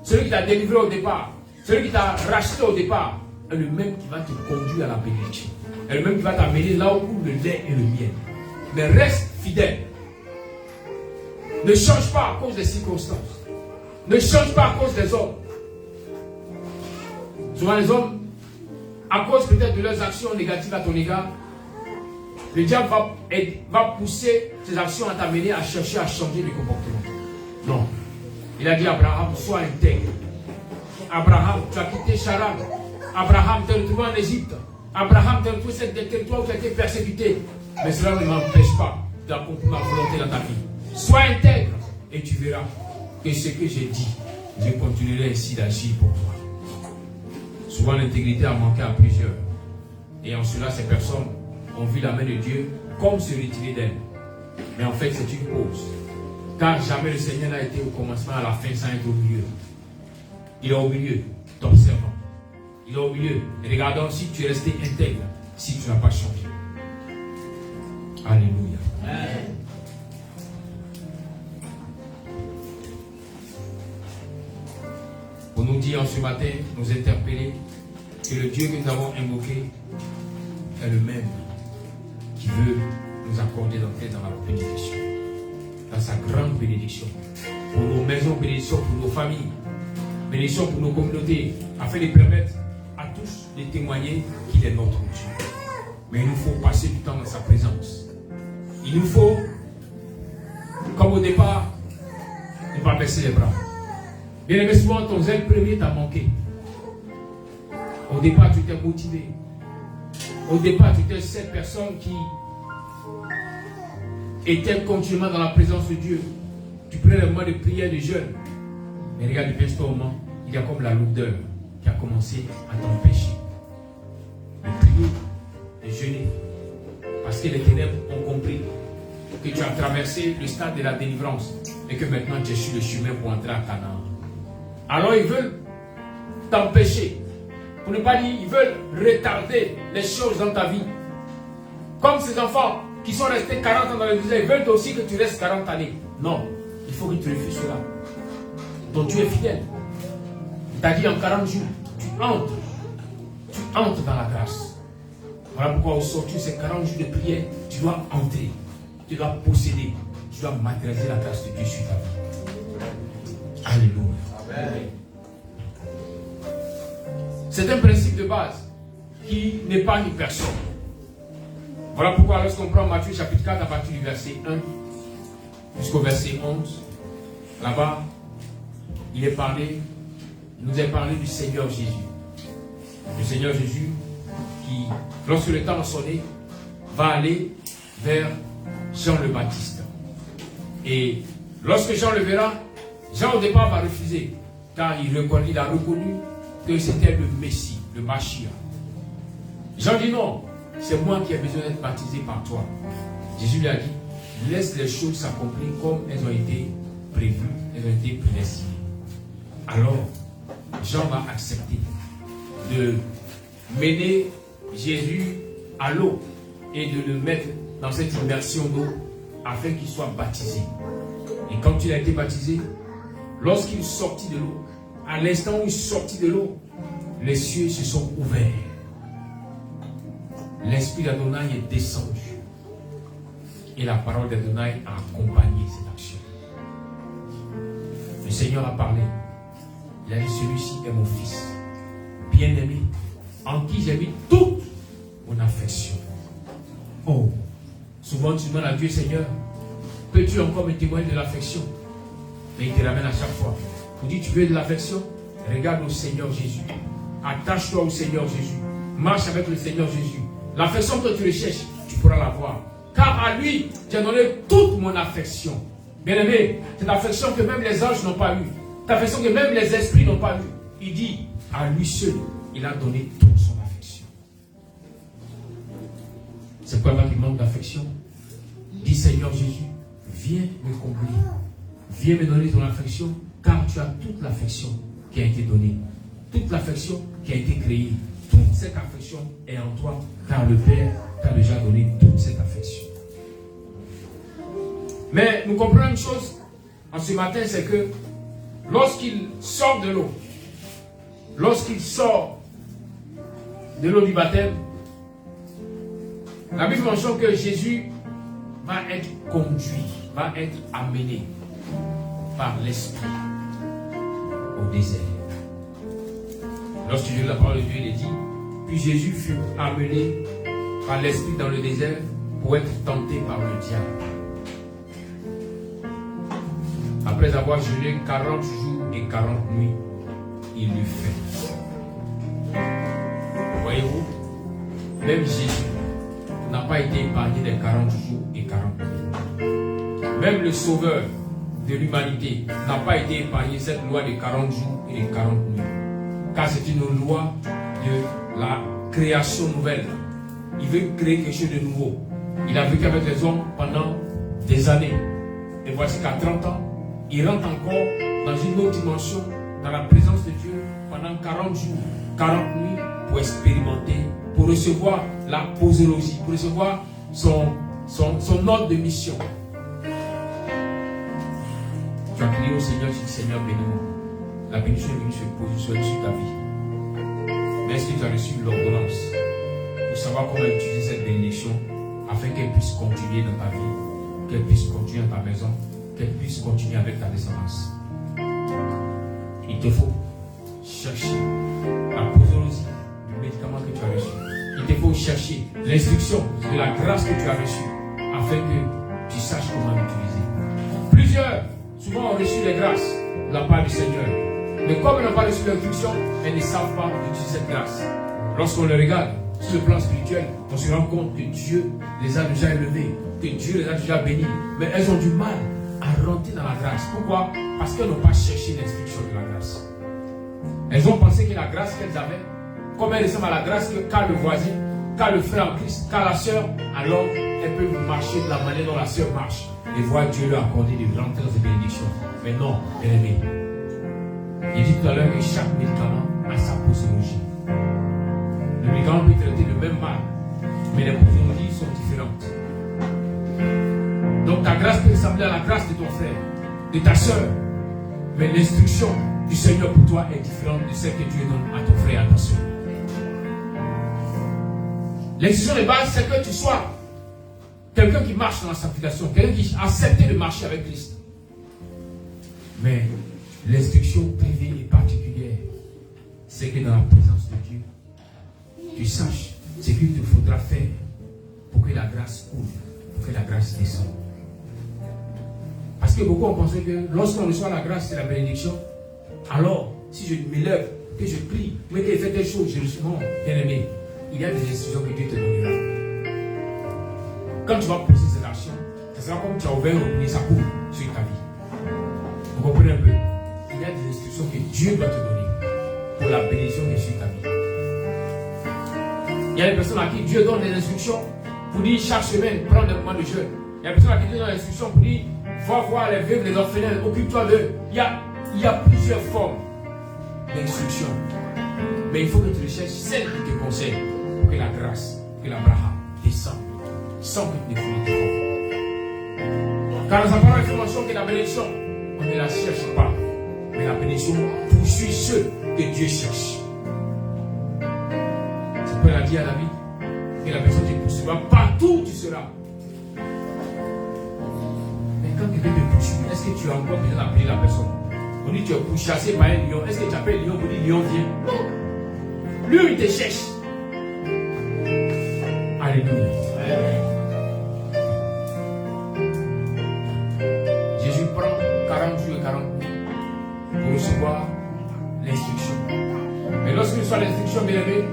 celui qui t'a délivré au départ, celui qui t'a racheté au départ, est le même qui va te conduire à la bénédiction. Est le même qui va t'amener là où coule le lait et le miel. Mais reste fidèle. Ne change pas à cause des circonstances. Ne change pas à cause des hommes. Souvent les hommes, à cause peut-être de leurs actions négatives à ton égard, le diable va pousser ses actions à t'amener à chercher à changer de comportement. Non. Il a dit à Abraham, sois intègre. Abraham, tu as quitté Charan. Abraham, tu es retrouvé en Égypte. Abraham, tu es retrouvé dans des territoires où tu as été persécuté. Mais cela ne m'empêche pas d'accomplir ma volonté dans ta vie. Sois intègre et tu verras que ce que j'ai dit, je continuerai ainsi d'agir pour toi. Souvent l'intégrité a manqué à plusieurs. Et en cela, ces personnes ont vu la main de Dieu comme se retirer d'elle. Mais en fait, c'est une pause. Car jamais le Seigneur n'a été au commencement à la fin sans être au milieu. Il est au milieu, t'observant. Il est au milieu, regardant si tu es resté intègre, si tu n'as pas changé. Alléluia. Amen. Pour nous dire en ce matin, nous interpeller que le Dieu que nous avons invoqué est le même qui veut nous accorder d'entrer dans la bénédiction, dans sa grande bénédiction, pour nos maisons, bénédiction pour nos familles, bénédiction pour nos communautés, afin de permettre à tous de témoigner qu'il est notre Dieu. Mais il nous faut passer du temps dans sa présence. Il nous faut, comme au départ, ne pas baisser les bras. Bien aimé, souvent ton zèle premier t'a manqué. Au départ, tu étais motivé. Au départ, tu étais cette personne qui était continuellement dans la présence de Dieu. Tu prenais le moment de prière, de jeûne. Mais regarde, depuis ce moment, il y a comme la lourdeur qui a commencé à t'empêcher de prier, de jeûner. Parce que les ténèbres ont compris que tu as traversé le stade de la délivrance et que maintenant tu es sur le chemin pour entrer à Canaan. Alors ils veulent t'empêcher. Pour ne pas dire, ils veulent retarder les choses dans ta vie. Comme ces enfants qui sont restés 40 ans dans le désert, ils veulent aussi que tu restes 40 années. Non, il faut que tu refuses cela. Donc Dieu est fidèle. Il t'a dit en 40 jours, tu entres dans la grâce. Voilà pourquoi au sortir de ces 40 jours de prière, tu dois entrer, tu dois posséder, tu dois matérialiser la grâce de Dieu sur ta vie. Alléluia. Amen. C'est un principe de base qui n'épargne personne. Voilà pourquoi lorsqu'on prend Matthieu chapitre 4 à partir du verset 1 jusqu'au verset 11, là-bas, il nous est parlé du Seigneur Jésus. Le Seigneur Jésus qui, lorsque le temps a sonné, va aller vers Jean le Baptiste. Et lorsque Jean le verra, Jean au départ va refuser, car il a reconnu que c'était le Messie, le Machia. Jean dit non, c'est moi qui ai besoin d'être baptisé par toi. Jésus lui a dit, laisse les choses s'accomplir comme elles ont été prévues, elles ont été prédestinées. Alors, Jean va accepter de mener Jésus à l'eau et de le mettre dans cette immersion d'eau afin qu'il soit baptisé. Et quand il a été baptisé, lorsqu'il sortit de l'eau, à l'instant où il sortit de l'eau, les cieux se sont ouverts. L'esprit d'Adonai est descendu. Et la parole d'Adonai a accompagné cette action. Le Seigneur a parlé. Il a dit, celui-ci est mon fils, bien-aimé, en qui j'ai mis toute mon affection. Oh, souvent tu demandes à Dieu, Seigneur, peux-tu encore me témoigner de l'affection? Mais il te ramène à chaque fois. Pour dire, tu veux de l'affection? Regarde au Seigneur Jésus. Attache-toi au Seigneur Jésus. Marche avec le Seigneur Jésus. L'affection que tu recherches, tu pourras l'avoir. Car à lui, j'ai donné toute mon affection. Bien-aimé, cette affection que même les anges n'ont pas eue. Cette affection que même les esprits n'ont pas eue. Il dit, à lui seul, il a donné toute son affection. C'est quoi qui manque d'affection? Dis, Seigneur Jésus, viens me combler. Viens me donner ton affection, car tu as toute l'affection qui a été donnée. Toute l'affection qui a été créée. Toute cette affection est en toi, car le Père t'a déjà donné toute cette affection. Mais nous comprenons une chose en ce matin, c'est que lorsqu'il sort de l'eau, lorsqu'il sort de l'eau du baptême, la Bible mentionne que Jésus va être conduit, va être amené par l'Esprit au désert. Lorsque j'ai la parole de Dieu, il est dit, puis Jésus fut amené par l'Esprit dans le désert pour être tenté par le diable. Après avoir jeûné 40 jours et 40 nuits, il l'eut fait. Voyez-vous, même Jésus n'a pas été épargné des 40 jours et 40 nuits. Même le Sauveur de l'humanité n'a pas été épargné cette loi de 40 jours et de 40 nuits. Car c'est une loi de la création nouvelle. Il veut créer quelque chose de nouveau. Il a vécu avec les hommes pendant des années. Et voici qu'à 30 ans, il rentre encore dans une autre dimension, dans la présence de Dieu, pendant 40 jours, 40 nuits, pour expérimenter, pour recevoir la posologie, pour recevoir son ordre de mission. Tu as crié au Seigneur, tu dis, Seigneur, bénis-moi. La bénédiction est venue se positionner sur ta vie. Mais est-ce que tu as reçu l'ordonnance pour savoir comment utiliser cette bénédiction afin qu'elle puisse continuer dans ta vie, qu'elle puisse continuer dans ta maison, qu'elle puisse continuer avec ta descendance? Il te faut chercher la posologie du médicament que tu as reçu. Il te faut chercher l'instruction de la grâce que tu as reçue afin que tu saches comment l'utiliser. Plusieurs, souvent, ont reçu les grâces de la part du Seigneur. Mais comme elles n'ont pas reçu l'instruction, elles ne savent pas utiliser cette grâce. Lorsqu'on les regarde sur le plan spirituel, on se rend compte que Dieu les a déjà élevés, que Dieu les a déjà bénis. Mais elles ont du mal à rentrer dans la grâce. Pourquoi? Parce qu'elles n'ont pas cherché l'instruction de la grâce. Elles ont pensé que la grâce qu'elles avaient, comme elles ressemblent à la grâce qu'a le voisin, qu'a le frère en Christ, qu'a la sœur, alors elles peuvent marcher de la manière dont la sœur marche et voir Dieu leur accorder de grandes bénédictions. Mais non, bien-aimés, il dit tout à l'heure que chaque médicament a sa posologie. Le médicament peut traiter le même mal, mais les posologies sont différentes. Donc ta grâce peut ressembler à la grâce de ton frère, de ta soeur, mais l'instruction du Seigneur pour toi est différente de celle que Dieu donne à ton frère et à ta soeur. L'instruction de base, c'est que tu sois quelqu'un qui marche dans la sanctification, quelqu'un qui accepte de marcher avec Christ. Mais l'instruction privée et particulière, c'est que dans la présence de Dieu, tu saches ce qu'il te faudra faire pour que la grâce coule, pour que la grâce descende. Parce que beaucoup ont pensé que lorsqu'on reçoit la grâce et la bénédiction, alors si je m'élève, que je prie, mais que je fais des choses, je reçois. Non, bien aimé, il y a des instructions que Dieu te donnera. Quand tu vas poser cette action, ce sera comme tu as ouvert et ça coule sur ta vie. Vous comprenez un peu? Il y a des instructions que Dieu doit te donner pour la bénédiction qui est sur ta vie. Il y a des personnes à qui Dieu donne des instructions pour dire chaque semaine, prends des moments de jeûne. Il y a des personnes à qui Dieu donne des instructions pour dire va voir les veuves, les orphelins, occupe-toi d'eux. Il y a plusieurs formes d'instruction. Mais il faut que tu recherches celle qui te conseille pour que la grâce, que la braha descende sans que tu ne fasses d'effort. Car nous avons l'information que la bénédiction, on ne la cherche pas. Mais la bénédiction poursuit ceux que Dieu cherche. C'est pourquoi il a dit à David que la personne te poursuivra partout où tu seras. Mais quand quelqu'un te poursuit, est-ce que tu as encore besoin d'appeler la personne? On dit tu es pourchassé par un lion. Est-ce que tu appelles le lion pour dire lion viens? Non. Lui, il te cherche. Alléluia. Jésus prend 40 jours et 40 nuits pour recevoir l'instruction. Mais lorsque reçoit l'instruction, bien aimé,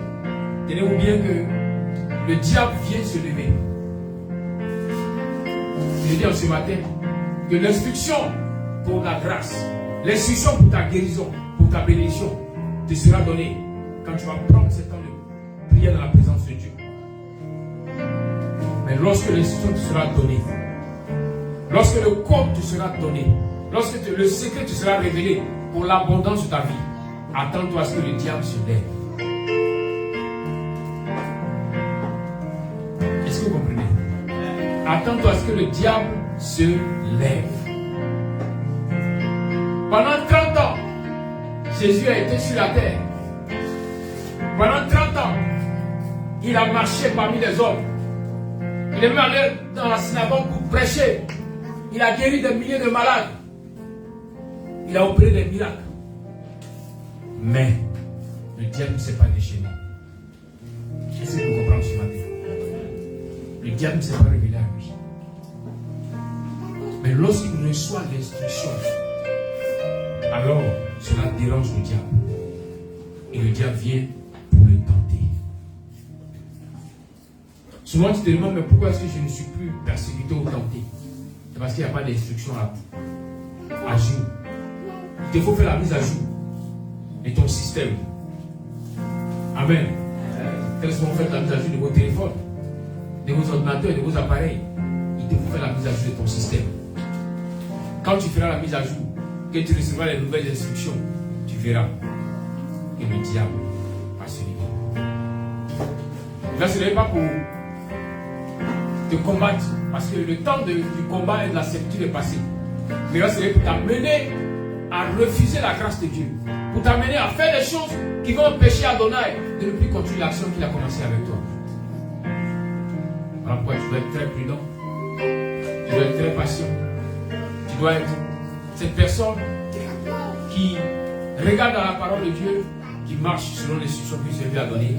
tenez-vous bien que le diable vient se lever. Je dis ce matin que l'instruction pour la grâce, l'instruction pour ta guérison, pour ta bénédiction, te sera donnée quand tu vas prendre ce temps de prière dans la présence de Dieu. Mais lorsque l'instruction te sera donnée, lorsque le code te sera donné, lorsque le secret te sera révélé pour l'abondance de ta vie, attends-toi à ce que le diable se lève. Est-ce que vous comprenez? Attends-toi à ce que le diable se lève. Pendant 30 ans, Jésus a été sur la terre. Pendant 30 ans, il a marché parmi les hommes. Il est même allé dans la synagogue pour prêcher. Il a guéri des milliers de malades. Il a opéré des miracles. Mais le diable ne s'est pas déchaîné. Est-ce que vous comprenez ce matin? Le diable ne s'est pas révélé à lui. Mais lorsqu'il reçoit l'instruction, alors cela dérange le diable. Et le diable vient pour le tenter. Souvent tu te demandes, mais pourquoi est-ce que je ne suis plus persécuté ou tenté? C'est parce qu'il n'y a pas d'instruction à jour. Il te faut faire la mise à jour de ton système. Amen. Quels sont fait la mise à jour de vos téléphones, de vos ordinateurs, de vos appareils? Il te faut faire la mise à jour de ton système. Quand tu feras la mise à jour, que tu recevras les nouvelles instructions, tu verras que le diable va se lever. Il ne va se lever pas pour te combattre, parce que le temps du combat et de la servitude est passé. Mais il va se lever pour t'amener à refuser la grâce de Dieu, pour t'amener à faire des choses qui vont empêcher Adonai de ne plus continuer l'action qu'il a commencé avec toi. Voilà pourquoi tu dois être très prudent, tu dois être très patient, tu dois être cette personne qui Regarde dans la parole de Dieu qui marche selon les instructions que lui a données.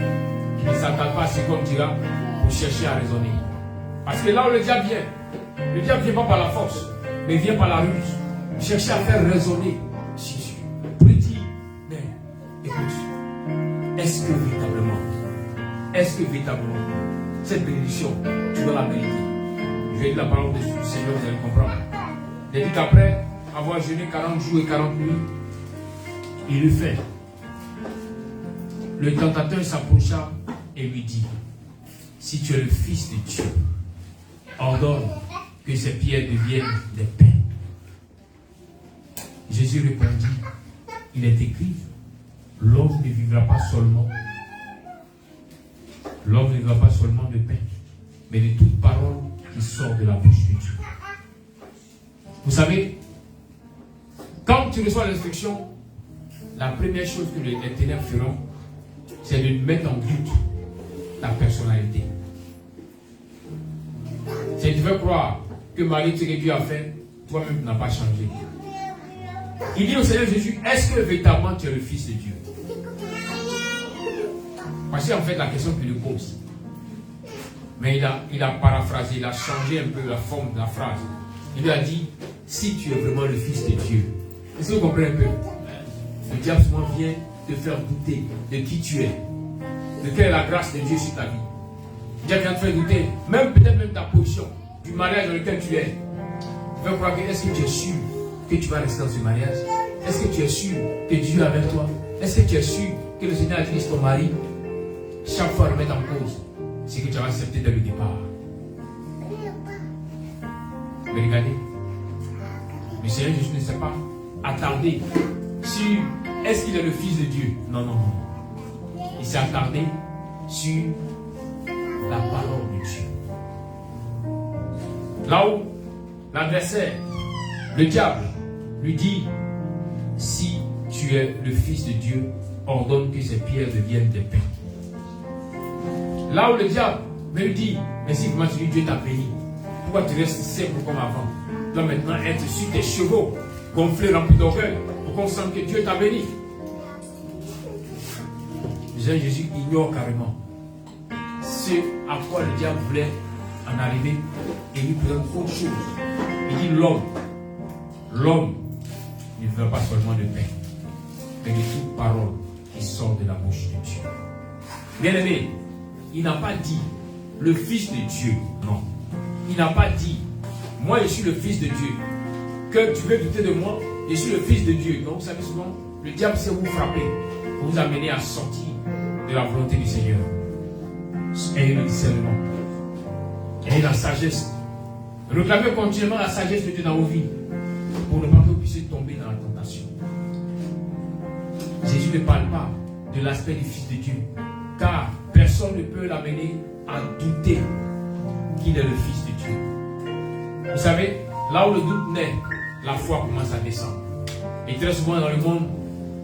Qui ne s'attale pas à ce qu'on dira pour chercher à raisonner. Parce que là où le diable vient ne vient pas par la force, mais vient par la ruse. Chercher à faire raisonner Jésus. Pour lui dire, mais écoute, est-ce que véritablement, cette bénédiction, tu dois la mériter? Je vais dire la parole du Seigneur, vous allez comprendre. Il dit qu'après avoir jeûné 40 jours et 40 nuits, il le fait. Le tentateur s'approcha et lui dit, si tu es le Fils de Dieu, ordonne que ces pierres deviennent des pains. Jésus répondit, il est écrit, l'homme ne vivra pas seulement de pain, mais de toute parole qui sort de la bouche de Dieu. Vous savez, quand tu reçois l'instruction, la première chose que les ténèbres feront, c'est de mettre en doute ta personnalité. Si tu veux croire que Marie, ce que Dieu a fait, toi-même n'as pas changé. Il dit au Seigneur Jésus, est-ce que véritablement tu es le Fils de Dieu? Voici en fait la question qu'il lui pose. Mais il a paraphrasé, il a changé un peu la forme de la phrase. Il lui a dit, si tu es vraiment le Fils de Dieu. Est-ce que vous comprenez un peu? Le diable souvent vient te faire douter de qui tu es. De quelle est la grâce de Dieu sur ta vie. Dieu vient te faire douter, peut-être même ta position, du mariage dans lequel tu es. Tu vas croire que est-ce que tu es sûr que tu vas rester dans ce mariage? Est-ce que tu es sûr que Dieu est avec toi? Est-ce que tu es sûr que le Seigneur a dit ton mari? Chaque fois remettre en cause ce que tu as accepté dès le départ. Mais regardez, le Seigneur Jésus ne s'est pas attardé sur est-ce qu'il est le Fils de Dieu? Non. Il s'est attardé sur la parole de Dieu. Là où l'adversaire, le diable, lui dit, si tu es le Fils de Dieu, ordonne que ces pierres deviennent des pains. Là où le diable lui dit, mais si vraiment Dieu t'a béni, pourquoi tu restes simple comme avant? Tu dois maintenant être sur tes chevaux, gonflés, remplis d'orgueil, pour qu'on sente que Dieu t'a béni. Jésus ignore carrément ce à quoi le diable voulait en arriver et lui présente autre chose. Il dit l'homme ne veut pas seulement de pain, mais de toute parole qui sort de la bouche de Dieu. Bien aimé, il n'a pas dit le Fils de Dieu, non. Il n'a pas dit moi je suis le Fils de Dieu. Que tu veux douter de moi, je suis le Fils de Dieu. Donc vous savez souvent, le diable sait vous frapper pour vous amener à sortir de la volonté du Seigneur. Ayez le discernement. Ayez la sagesse. Réclamez continuellement la sagesse de Dieu dans vos vies pour ne pas que vous puissiez tomber dans la tentation. Jésus ne parle pas de l'aspect du Fils de Dieu, car personne ne peut l'amener à douter qu'il est le Fils de Dieu. Vous savez, là où le doute naît, la foi commence à descendre. Et très souvent dans le monde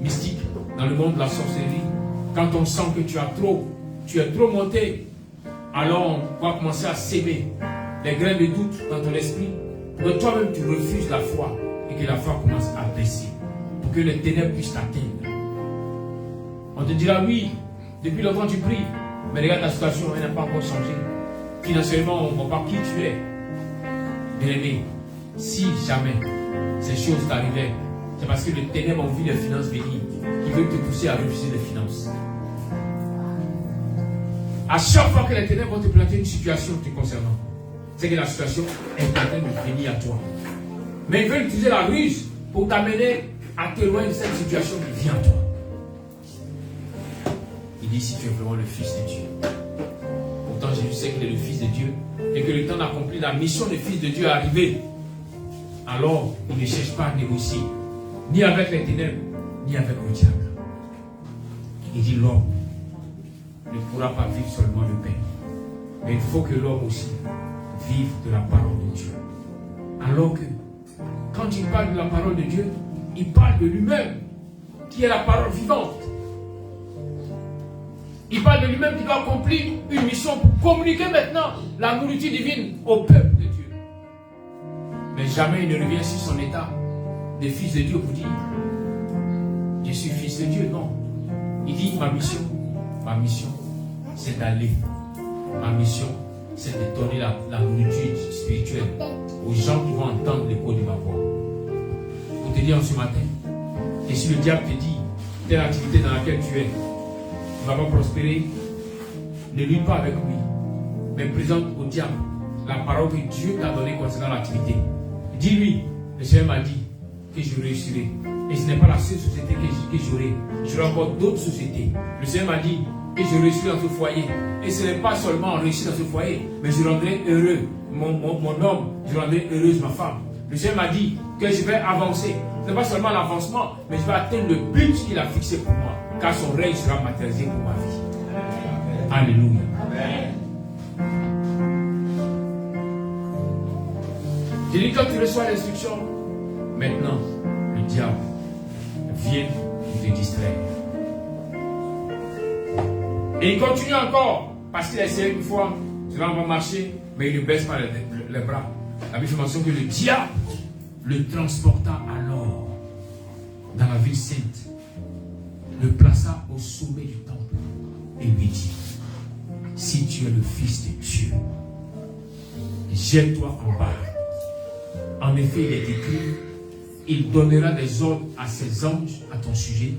mystique, dans le monde de la sorcellerie, quand on sent que tu es trop monté, alors on va commencer à s'aimer les grains de doute dans ton esprit, pour que toi-même tu refuses la foi et que la foi commence à baisser, pour que les ténèbres puissent t'atteindre. On te dira oui, depuis longtemps tu pries, mais regarde ta situation, elle n'a pas encore changé. Financièrement, on ne voit pas qui tu es. Bien-aimé, si jamais ces choses t'arrivaient, c'est parce que les ténèbres ont vu les finances venir, qui veulent te pousser à refuser les finances. À chaque fois que les ténèbres vont te planter une situation te concernant, c'est que la situation est en train de venir à toi. Mais ils veulent utiliser la ruse pour t'amener à t'éloigner de cette situation qui vient à toi. Il dit si tu es vraiment le Fils de Dieu. Pourtant Jésus sait qu'il est le Fils de Dieu et que le temps d'accomplir la mission du Fils de Dieu est arrivé. Alors il ne cherche pas à négocier ni avec les ténèbres ni avec le diable. Il dit l'homme ne pourra pas vivre seulement de pain, mais il faut que l'homme aussi vive de la parole de Dieu. Alors que quand il parle de la parole de Dieu, il parle de lui-même qui est la parole vivante. Il parle de lui-même qui doit accomplir une mission pour communiquer maintenant la nourriture divine au peuple de Dieu. Mais jamais il ne revient sur son état de fils de Dieu pour dire je suis fils de Dieu. Non. Il dit, ma mission, c'est d'aller. Ma mission, c'est de donner la nourriture spirituelle aux gens qui vont entendre l'écho de ma voix. Pour te dire en ce matin, et si le diable te dit, telle activité dans laquelle tu es, tu ne vas pas prospérer, ne lutte pas avec lui, mais présente au diable la parole que Dieu t'a donnée concernant l'activité. Dis-lui, le Seigneur m'a dit que je réussirai. Et ce n'est pas la seule société que j'aurai. J'aurai encore d'autres sociétés. Le Seigneur m'a dit que je réussirai dans ce foyer. Et ce n'est pas seulement réussir dans ce foyer, mais je rendrai heureux mon homme, je rendrai heureuse ma femme. Le Seigneur m'a dit que je vais avancer. Ce n'est pas seulement l'avancement, mais je vais atteindre le but qu'il a fixé pour moi. Car son règne sera matérialisé pour ma vie. Alléluia. Amen. Je dis, quand tu reçois l'instruction, maintenant, le diable vient te distraire. Et il continue encore, parce qu'il a essayé une fois, cela va marcher, mais il ne baisse pas les bras. La Bible fait mention que le diable le transporta alors dans la ville sainte, le plaça au sommet du temple et lui dit, si tu es le Fils de Dieu, jette-toi en bas. En effet, il est écrit, il donnera des ordres à ses anges à ton sujet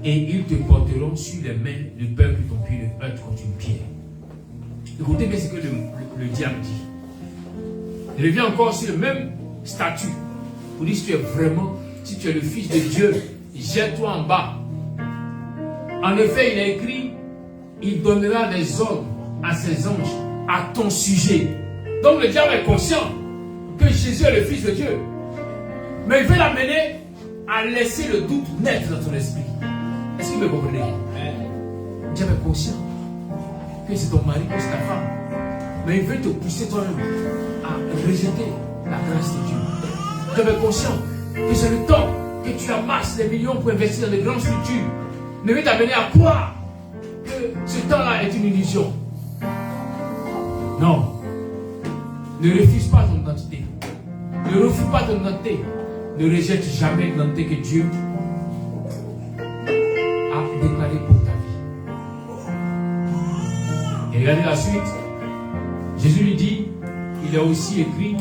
et ils te porteront sur les mains de peur que ton pied ne heurte contre une pierre. Écoutez bien ce que le diable dit. Il revient encore sur le même statut pour dire si tu es vraiment, si tu es le Fils de Dieu, jette-toi en bas. En effet, il est écrit, il donnera des ordres à ses anges à ton sujet. Donc le diable est conscient que Jésus est le Fils de Dieu. Mais il veut l'amener à laisser le doute naître dans ton esprit. Est-ce que vous me comprenez? Le diable est conscient que c'est ton mari, que c'est ta femme. Mais il veut te pousser toi-même à rejeter la grâce de Dieu. Le diable est conscient que c'est le temps que tu amasses des millions pour investir dans de grandes structures. Mais il veut t'amener à croire que ce temps-là est une illusion. Non. Ne refuse pas ton identité. Ne refuse pas ton identité. Ne rejette jamais l'identité que Dieu a déclarée pour ta vie. Et regardez la suite. Jésus lui dit, il est aussi écrit,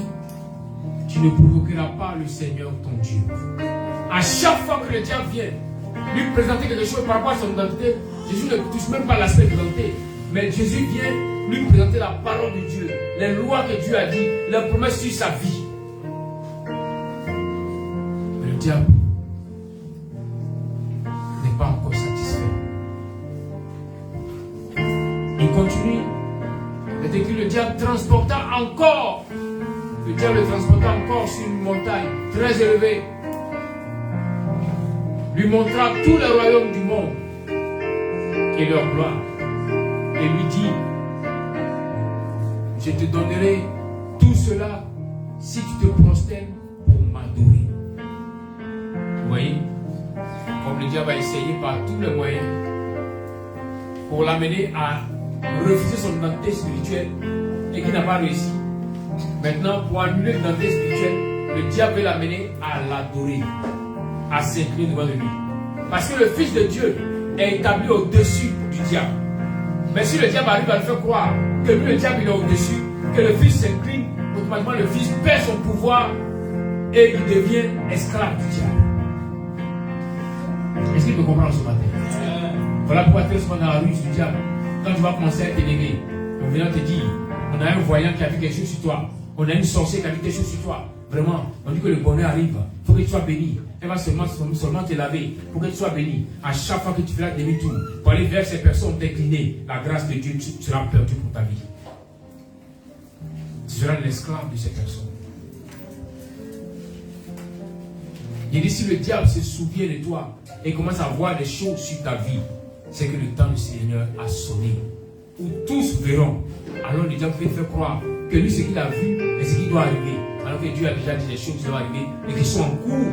tu ne provoqueras pas le Seigneur ton Dieu. À chaque fois que le diable vient lui présenter quelque chose par rapport à son identité, Jésus ne touche même pas l'aspect de l'identité. Mais Jésus vient lui présenter la parole de Dieu, les lois que Dieu a dit, les promesses sur sa vie. Mais le diable n'est pas encore satisfait. Il continue. C'est écrit, le diable transporta encore. Le diable le transporta encore sur une montagne très élevée. Lui montra tous les royaumes du monde et leur gloire. Et lui dit, je te donnerai tout cela si tu te prosternes pour m'adorer. Vous voyez, comme le diable a essayé par tous les moyens pour l'amener à refuser son identité spirituelle et qui n'a pas réussi. Maintenant, pour annuler l'identité spirituelle, le diable veut l'amener à l'adorer, à s'incliner devant lui. Parce que le Fils de Dieu est établi au-dessus du diable. Mais si le diable arrive à le faire croire que lui, le diable, il est au-dessus, que le Fils s'incline, automatiquement le Fils perd son pouvoir et il devient esclave du diable. Est-ce qu'il me comprend ce matin? Voilà pourquoi tu es souvent dans la rue du diable. Quand tu vas commencer à être élevé, on vient te dire, on a un voyant qui a vu quelque chose sur toi, on a une sorcière qui a vu quelque chose sur toi. Vraiment, on dit que le bonheur arrive, il faut que tu sois béni. Elle va seulement te laver pour que tu sois béni. À chaque fois que tu feras demi-tour, pour aller vers ces personnes déclinées, la grâce de Dieu sera perdue pour ta vie. Tu seras l'esclave de ces personnes. Il dit, si le diable se souvient de toi et commence à voir des choses sur ta vie, c'est que le temps du Seigneur a sonné. Où tous verront. Alors le diable peut faire croire que lui, ce qu'il a vu et ce qui doit arriver. Alors que Dieu a déjà dit des choses qui doivent arriver et qui sont en cours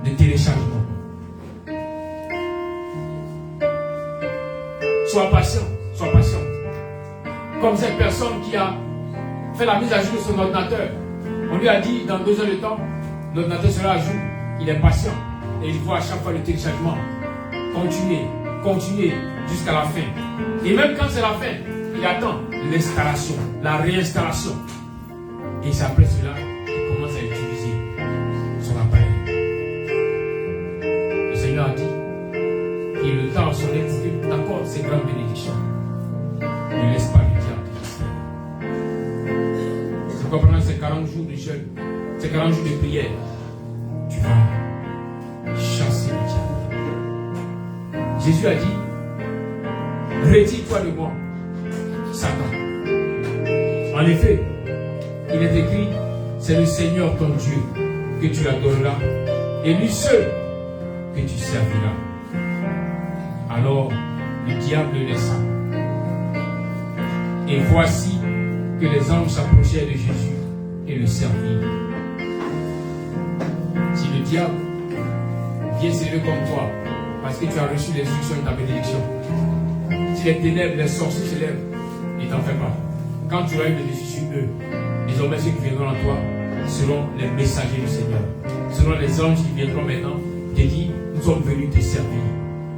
de téléchargement. Sois patient, sois patiente. Comme cette personne qui a fait la mise à jour de son ordinateur. On lui a dit dans 2 heures de temps, l'ordinateur sera à jour. Il est patient. Et il voit à chaque fois le téléchargement. Continuer, continuer jusqu'à la fin. Et même quand c'est la fin, il attend l'installation, la réinstallation. Et c'est après cela qu'il commence à utiliser son appareil. Le Seigneur a dit qu'il le temps serait pour qu'il t'accorde ces grandes bénédictions. Ne laisse pas le diable te distraire. C'est pourquoi pendant ces 40 jours de jeûne, ces 40 jours de prière, tu vas chasser le diable. Jésus a dit, retire-toi de moi, Satan. En effet, il est écrit, c'est le Seigneur ton Dieu que tu adoreras et lui seul que tu serviras. Alors le diable le laissa. Et voici que les anges s'approchèrent de Jésus et le servirent. Si le diable vient s'élever comme toi, parce que tu as reçu l'instruction de ta bénédiction, si les ténèbres, les sorciers se lèvent, ne t'en fais pas. Quand tu auras eu le dessus sur eux, désormais ceux qui viendront en toi seront les messagers du Seigneur. Seront les anges qui viendront maintenant te dire, nous sommes venus te servir.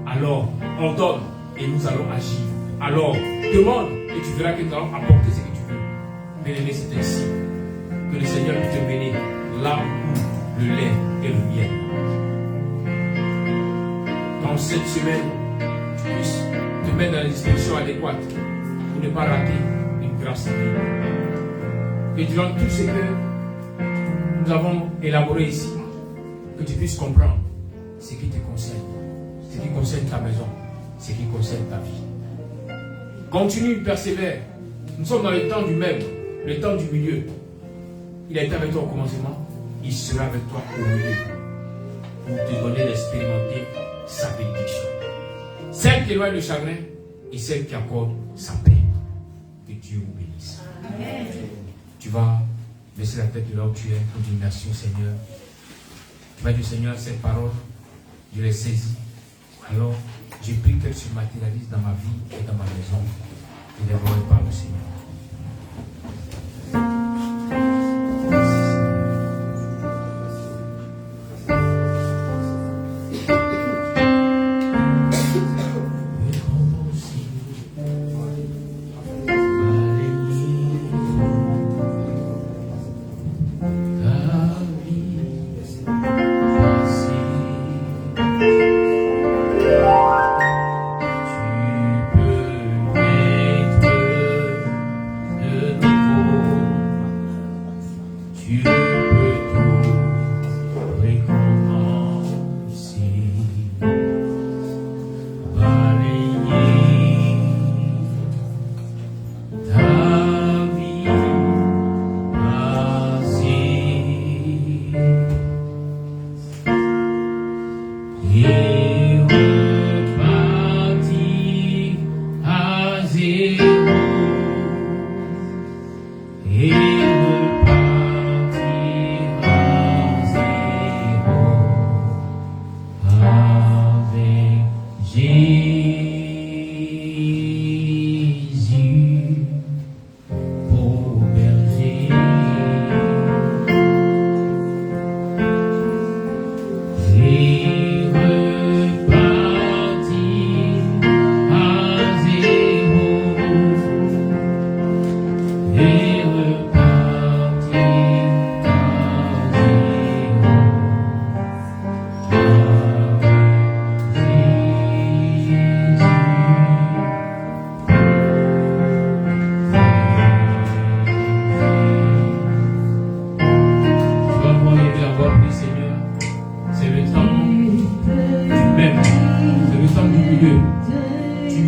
Alors, ordonne et nous allons agir. Alors, demande et tu verras que nous allons apporter ce que tu veux. Bien-aimé, c'est ainsi que le Seigneur peut te mener là où le lait et le miel. Dans cette semaine, tu puisses te mettre dans les dispositions adéquates pour ne pas rater une grâce divine. Que durant tout ce que nous avons élaboré ici, que tu puisses comprendre ce qui te concerne, ce qui concerne ta maison, ce qui concerne ta vie. Continue, persévère. Nous sommes dans le temps du même, le temps du milieu. Il a été avec toi au commencement, il sera avec toi au milieu pour te donner d'expérimenter sa bénédiction. Celle qui éloigne le chagrin et celle qui accorde sa paix. Que Dieu vous bénisse. Amen. Tu vas baisser la tête de là où tu es pour dire merci au Seigneur. Tu vas dire Seigneur, cette parole, je l'ai saisie. Alors, j'ai pris qu'elle se matérialise dans ma vie et dans ma maison. Et dévoilée par le Seigneur.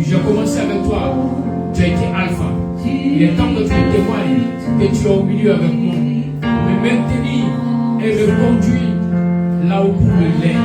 J'ai commencé avec toi, tu as été alpha. Il est temps que tu me témoignes que tu es au milieu avec moi. Me maintenir et me conduire là où coule le lait.